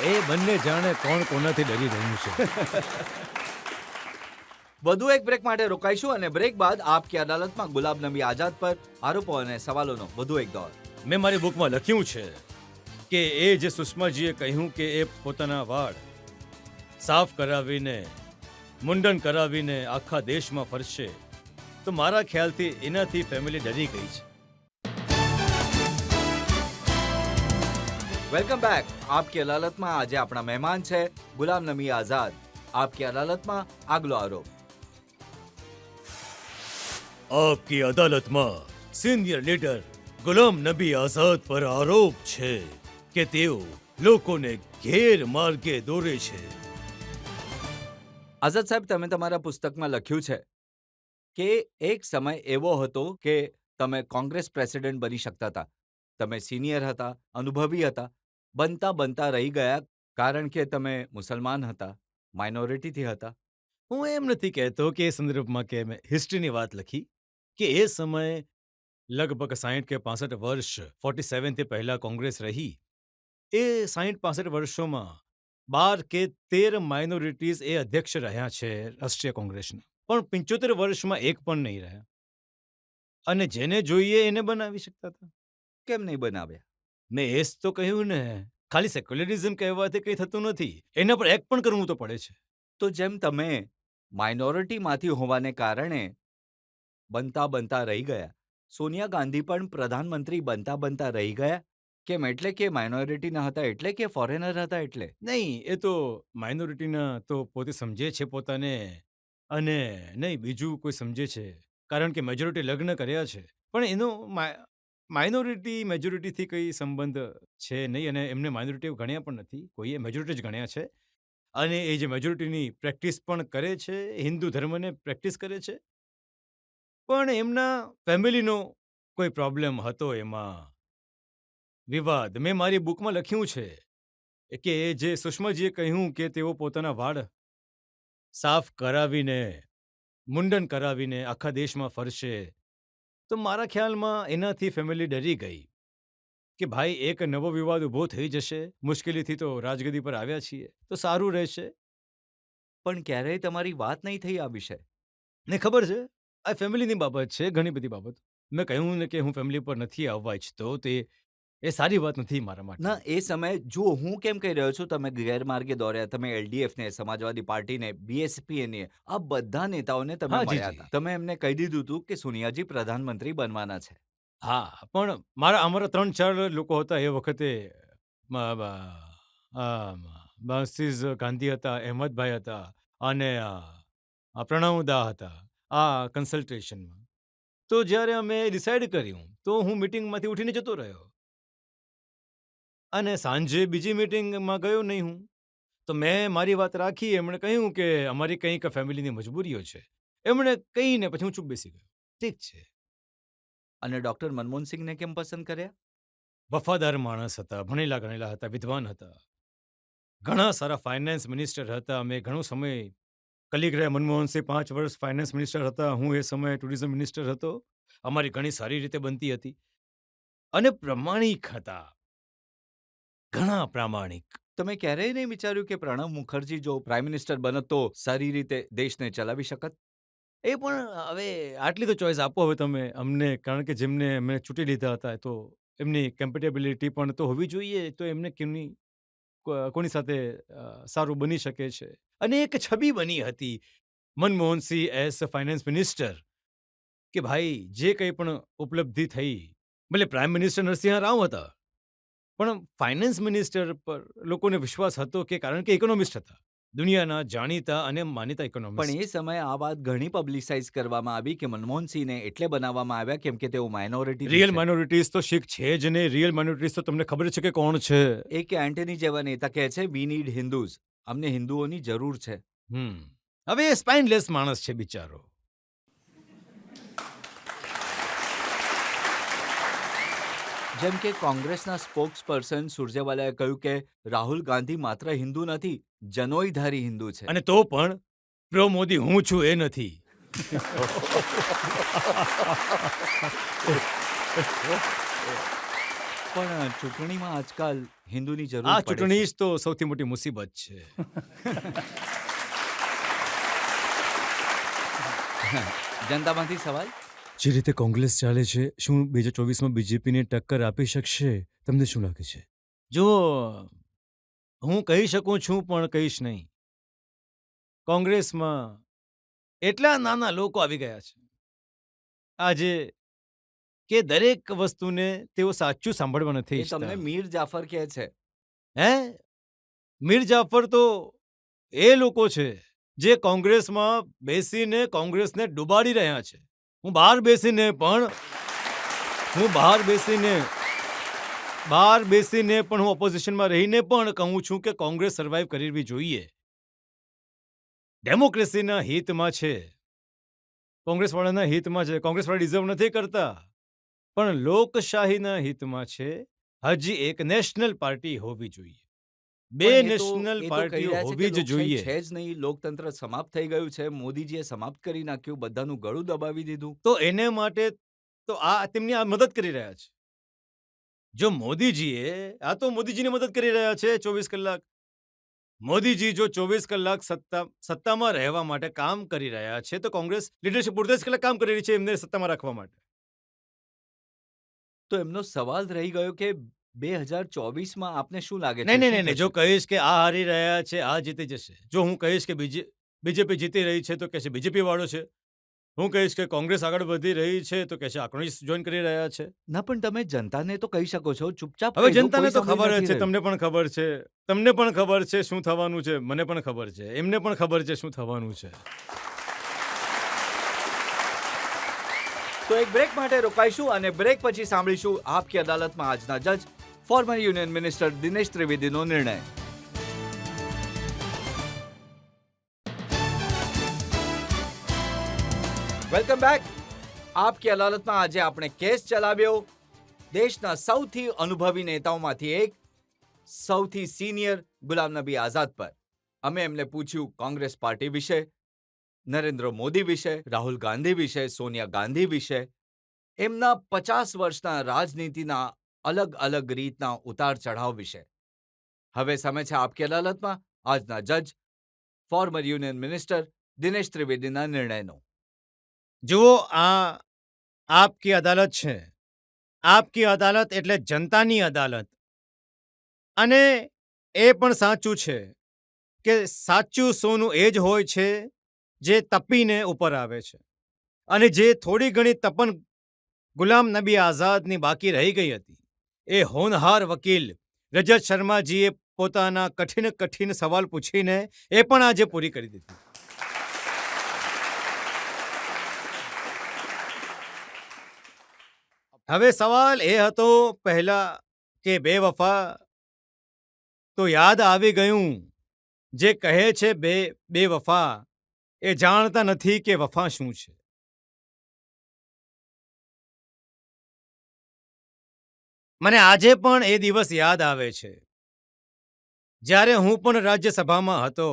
એ બંને જાણે કોણ કોનાથી ડરી રહ્યું છે. વધુ એક બ્રેક માટે રોકાઈશું અને બ્રેક બાદ આપ કી અદાલતમાં ગુલાબ નબી આઝાદ પર આરોપો અને સવાલોનો વધુ એક દોર. મેં મારી બુકમાં લખ્યું છે કે એ જે સુષ્માજીએ કહ્યું કે એ પોતાના વાળ સાફ કરાવીને, મુંડન કરાવીને આખા દેશમાં ફરશે, તો મારા ખ્યાલથી એનાથી ફેમિલી ડરી ગઈ છે. Welcome back. આપ કી અદાલતમાં આજે આપણા મહેમાન છે ગુલામ નબી આઝાદ. આપ કી અદાલતમાં આગલો આરોપ. આપકી અદાલતમાં સિનિયર લીડર ગુલામ નબી આઝાદ પર આરોપ છે કે તેઓ લોકોને ગેરમાર્ગે દોરે છે. આઝાદ સાહેબ, તમે તમારા પુસ્તકમાં લખ્યું છે કે એક સમય એવો હતો કે તમે કોંગ્રેસ પ્રેસિડેન્ટ બની શકતા હતા. તમે સિનિયર હતા, અનુભવી હતા, બનતા બનતા રહી ગયા કારણ કે તમે મુસલમાન હતા, માઇનોરિટીથી હતા. હું એમ નથી કહેતો કે એ સંદર્ભમાં કે મેં હિસ્ટ્રીની વાત લખી, કે એ સમયે લગભગ 60 કે 65 વર્ષ 47 થી પહેલા કોંગ્રેસ રહી. એ 60-65 વર્ષોમાં 12 કે 13 માઇનોરિટીઝ એ અધ્યક્ષ રહ્યા છે રાષ્ટ્રીય કોંગ્રેસના. પણ 75 વર્ષમાં એક પણ નહીં રહ્યા. અને જેને જોઈએ એને બનાવી શકતા હતા. કેમ નહીં બનાવ્યા? મેં એ જ તો કહ્યું ને, ખાલી સેક્યુલરિઝમ કહેવાથી કંઈ થતું નથી, એના પર એક્ટ પણ કરવું તો પડે છે. તો જેમ તમે માઇનોરિટીમાંથી હોવાને કારણે બનતા બનતા રહી ગયા, સોનિયા ગાંધી પણ પ્રધાનમંત્રી બનતા બનતા રહી ગયા. કેમ? એટલે કે માઇનોરિટીના હતા એટલે કે ફોરેનર હતા એટલે? નહીં, એ તો માઇનોરિટીના તો પોતે સમજે છે પોતાને, અને નહીં બીજું કોઈ સમજે છે, કારણ કે મેજોરિટી લગ્ન કર્યા છે. પણ એનો માઇનોરિટી મેજોરિટીથી કંઈ સંબંધ છે નહીં, અને એમને માઇનોરિટી ગણ્યા પણ નથી, કોઈએ મેજોરિટી જ ગણ્યા છે. અને એ જે મેજોરિટીની પ્રેક્ટિસ પણ કરે છે, હિન્દુ ધર્મને પ્રેક્ટિસ કરે છે. પણ એમના ફેમિલીનો કોઈ પ્રોબ્લેમ હતો એમાં, વિવાદ. મેં મારી બુકમાં લખ્યું છે કે એ જે સુષ્માજીએ કહ્યું કે તેઓ પોતાના વાળ સાફ કરાવીને, મુંડન કરાવીને આખા દેશમાં ફરશે, તો મારા ખ્યાલમાં એનાથી ફેમિલી ડરી ગઈ કે ભાઈ એક નવો વિવાદ ઊભો થઈ જશે, મુશ્કેલીથી તો રાજગદી પર આવ્યા છીએ, તો સારું રહેશે. પણ ક્યારેય તમારી વાત નહીં થઈ આ વિશે. ને ખબર છે, આ ફેમિલીની બાબત છે, ઘણી બધી બાબત. મેં કહ્યું ને કે હું ફેમિલી પર નથી આવવા ઈચ્છતો, તે એ સારી વાત નથી મારા માટે. ના, એ સમયે જો હું કેમ કહી રહ્યો છું, તમે ગેરમાર્ગે દોર્યા, તમે એલડીએફને, સમાજવાદી પાર્ટીને, બીએસપીને, આ બધા નેતાઓને તમે હા, જી, મળ્યા જી. હતા. તમે એમને કહી દીધું હતું કે સોનિયાજી પ્રધાનમંત્રી બનવાના છે. હા, પણ અમારા 3-4 લોકો હતા એ વખતે બાસિઝ ગાંધી હતા, અહેમદભાઈ હતા અને પ્રણવદા હતા આ કન્સલ્ટેશનમાં. તો જ્યારે અમે ડિસાઇડ કર્યું તો હું મિટિંગમાંથી ઉઠીને જતો રહ્યો અને સાંજે બીજી મિટિંગમાં ગયો નહીં હું. તો મેં મારી વાત રાખી. એમણે કહ્યું કે અમારી કંઈક ફેમિલીની મજબૂરીઓ છે. એમણે કહીને પછી હું ચૂપ બેસી ગયો. ઠીક છે. અને ડોક્ટર મનમોહનસિંહને કેમ પસંદ કર્યા? વફાદાર માણસ હતા, ભણેલા ગણેલા હતા, વિદ્વાન હતા, ઘણા સારા ફાઇનાન્સ મિનિસ્ટર હતા. અમે ઘણો સમય કલીગ રહ્યા. મનમોહનસિંહ 5 વર્ષ ફાઇનાન્સ મિનિસ્ટર હતા, હું એ સમયે ટુરિઝમ મિનિસ્ટર હતો. અમારી ઘણી સારી રીતે બનતી હતી અને પ્રમાણિક હતા, ઘણા પ્રામાણિક. તમે ક્યારેય નહીં વિચાર્યું કે પ્રણવ મુખર્જી જો પ્રાઇમ મિનિસ્ટર બનત તો સારી રીતે દેશને ચલાવી શકત? એ પણ હવે આટલી તો ચોઈસ આપો હવે તમે અમને, કારણ કે જેમને અમે ચૂંટી લીધા હતા તો એમની કમ્પેટેબિલિટી પણ તો હોવી જોઈએ. તો એમને કેમની કોની સાથે સારું બની શકે છે. અને એક છબી બની હતી મનમોહનસિંહ એઝ ફાઇનાન્સ મિનિસ્ટર કે ભાઈ જે કંઈ પણ ઉપલબ્ધિ થઈ, ભલે પ્રાઇમ મિનિસ્ટર નરસિંહ રાવ હતા પણ ફાઇનાન્સ મિનિસ્ટર પર લોકોને વિશ્વાસ હતો કે કારણ કે ઇકોનોમિસ્ટ હતા, દુનિયાના જાણીતા અને માનીતા પણ ઇકોનોમિસ્ટ. એ સમયે આ વાત ઘણી પબ્લિસાઇઝ કરવામાં આવી કે મનમોહનસિંહને એટલે બનાવવામાં આવ્યા કેમ કે તેઓ માઇનોરિટી રિયલ માઇનોરિટીઝ તો શીખ છે જ નહીં. રિયલ માઇનોરિટીઝ તો તમને ખબર છે કે કોણ છે. એ કે એન્ટની જેવા નેતા કહે છે વી નીડ હિન્દુઝ, અમને હિન્દુઓની જરૂર છે. હવે એ સ્પાઇનલેસ માણસ છે બિચારો. જેમ કે કોંગ્રેસના સ્પોક્સ પર્સન સુરજેવાલાએ કહ્યું કે રાહુલ ગાંધી માત્ર હિન્દુ નથી, જનોઈધારી હિન્દુ છે. અને તો પણ પ્રો મોદી હું છું એ નથી. પણ ચૂંટણીમાં આજકાલ હિન્દુની જરૂર આ પડે છે. ચૂંટણી જ તો સૌથી મોટી મુસીબત છે. જનતામાંથી સવાલ. જે રીતે કોંગ્રેસ ચાલે છે, શું 2024માં બીજેપીને ટક્કર આપી શકશે? તમને શું લાગે છે? જો હું કહી શકું છું પણ કહીશ નહીં. કોંગ્રેસમાં એટલા નાના લોકો આવી ગયા છે આજે કે દરેક વસ્તુને તેઓ સાચું સાંભળવા નથી એ તમને ઈચ્છતા. મીર જાફર કહે છે. હે? મીર જાફર તો એ લોકો છે જે કોંગ્રેસમાં બેસીને કોંગ્રેસને ડુબાડી રહ્યા છે. હું બહાર બેસીને પણ હું ઓપોઝિશનમાં રહીને પણ કહું છું કે કોંગ્રેસ સર્વાઈવ કરવી જોઈએ. ડેમોક્રેસીના હિતમાં છે, કોંગ્રેસવાળાના હિતમાં છે. કોંગ્રેસવાળા ડિઝર્વ નથી કરતા પણ લોકશાહીના હિતમાં છે. હજી એક નેશનલ પાર્ટી હોવી જોઈએ. બે પણ એ તો- નેશનલ એ તો કહી પાર્ટીઓ રહ્યા છે કે હોવી જ લોકશાહી જોઈએ. છે જ નહીં, લોકતંત્ર સમાપ્ત થઈ ગયું છે, મોદીજીએ સમાપ્ત કરી નાખ્યું, બધાનું ગળું દબાવી દીધું. તો એને માટે તો તેમની આ મદદ કરી રહ્યા છે. જો મોદીજીને મદદ કરી રહ્યા છે 24 કલાક. મોદીજી જો 24 કલાક સત્તામાં રહેવા માટે કામ કરી રહ્યા છે તો કોંગ્રેસ લીડરશિપ 48 કલાક કામ કરી રહી છે એમને સત્તામાં રાખવા માટે. તો એમનો સવાલ રહી ગયો કે 2024માં આપને શું લાગે છે? નહીં શું નહીં, જો થશે? કહીશ કે આ હારી રહ્યા છે, આ જીતી જશે. જો હું કહીશ કે બીજેપી જીતી રહી છે તો કહેશે બીજેપી વાળો છે. હું કહીશ કે કોંગ્રેસ આગળ વધી રહી છે તો કહેશે કોંગ્રેસ જોઈન કરી રહ્યા છે. ના, પણ તમે જનતાને તો કહી શકો છો, ચૂપચાપ હવે કહી દો, જનતાને કોઈ તો સાંભળી ખબર જ નથી છે, રહ્યું. તમને પણ ખબર છે, તમને પણ ખબર છે શું થવાનું છે, મને પણ ખબર છે, એમને પણ ખબર છે શું થવાનું છે. તો એક બ્રેક માટે રોકાઈશું અને બ્રેક પછી સાંભળીશું આપકી અદાલતમાં આજના જજ ફોર્મર યુનિયન મિનિસ્ટર દિનેશ ત્રિવેદીનો નિર્ણય. Welcome back. આપકી અદાલતમાં આજે આપણે કેસ ચલાવ્યો દેશના સૌથી અનુભવી નેતાઓમાંથી એક, સૌથી સિનિયર ગુલામ નબી આઝાદ પર. અમે એમને પૂછ્યું કોંગ્રેસ પાર્ટી વિશે, નરેન્દ્ર મોદી વિશે, રાહુલ ગાંધી વિશે, સોનિયા ગાંધી વિશે, એમના 50 વર્ષના રાજનીતિના અલગ અલગ રીતના ઉતાર ચઢાવ વિશે. હવે સમય છે આપકી અદાલતમાં આજના જજ ફોર્મર યુનિયન મિનિસ્ટર દિનેશ ત્રિવેદીના નિર્ણયનો. જુઓ, આ આપકી અદાલત છે. આપકી અદાલત એટલે જનતાની અદાલત. અને એ પણ સાચું છે કે સાચું સોનું એ જ હોય છે જે તપીને ઉપર આવે છે. અને જે થોડી ઘણી તપન ગુલામ નબી આઝાદની બાકી રહી ગઈ હતી, એ હોનહાર વકીલ રજત શર્માજીએ પોતાના કઠિન સવાલ પૂછીને એ પણ આજે પૂરી કરી દીધી. હવે સવાલ એ હતો પહેલા કે બેવફા તો યાદ આવી ગયું. જે કહે છે બેવફા એ જાણતા નથી કે વફા શું છે. મને આજે પણ એ દિવસ યાદ આવે છે જ્યારે હું પણ રાજ્યસભામાં હતો.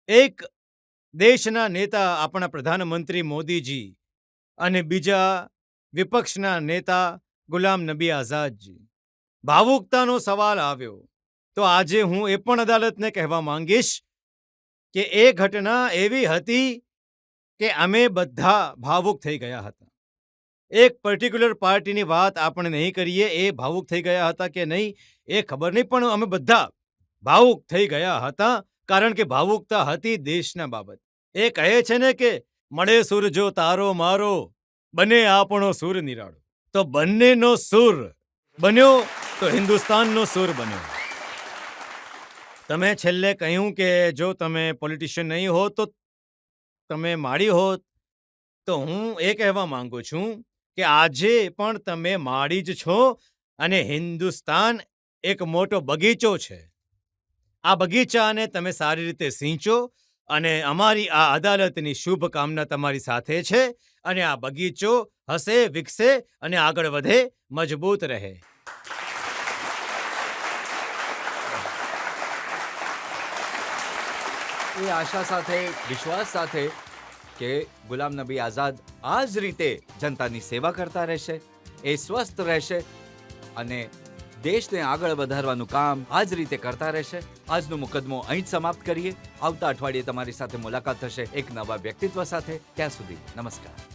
એક દેશના નેતા આપણા પ્રધાનમંત્રી મોદીજી અને બીજા વિપક્ષના નેતા ગુલામ નબી આઝાદજી. ભાવુકતાનો સવાલ આવ્યો તો આજે હું એ પણ અદાલતને કહેવા માંગીશ કે એ ઘટના એવી હતી કે અમે બધા ભાવુક થઈ ગયા હતા. એક પર્ટિક્યુલર પાર્ટીની વાત આપણે નહીં કરીએ, એ ભાવુક થઈ ગયા હતા કે નહીં એ ખબર નહીં, પણ અમે બધા ભાવુક થઈ ગયા હતા કારણ કે ભાવુકતા હતી દેશના બાબત. એ કહે છે ને કે મળે સુર જો તારો મારો બને આપણો સુર નિરાળો. તો બંનેનો સુર બન્યો તો હિન્દુસ્તાનનો સુર બન્યો. તમે છેલ્લે કહ્યું કે જો તમે પોલિટિશિયન નહીં હો તો તમે માળી હોત, તો હું એ કહેવા માંગુ છું કે આજે પણ તમે માળી જ છો અને હિન્દુસ્તાન એક મોટો બગીચો છે. આ બગીચાને તમે સારી રીતે સિંચો અને અમારી આ અદાલતની શુભકામના તમારી સાથે છે અને આ બગીચો હસે, વિકસે અને આગળ વધે, મજબૂત રહે. એ આશા સાથે, વિશ્વાસ સાથે કે ગુલામ નબી આઝાદ આ જ રીતે જનતાની સેવા કરતા રહેશે, એ સ્વસ્થ રહેશે અને દેશને આગળ વધારવાનું કામ આ જ રીતે કરતા રહેશે. આજનો મુકદ્દમો અહીં જ સમાપ્ત કરીએ. આવતા અઠવાડિયે તમારી સાથે મુલાકાત થશે એક નવા વ્યક્તિત્વ સાથે. ત્યાં સુધી નમસ્કાર.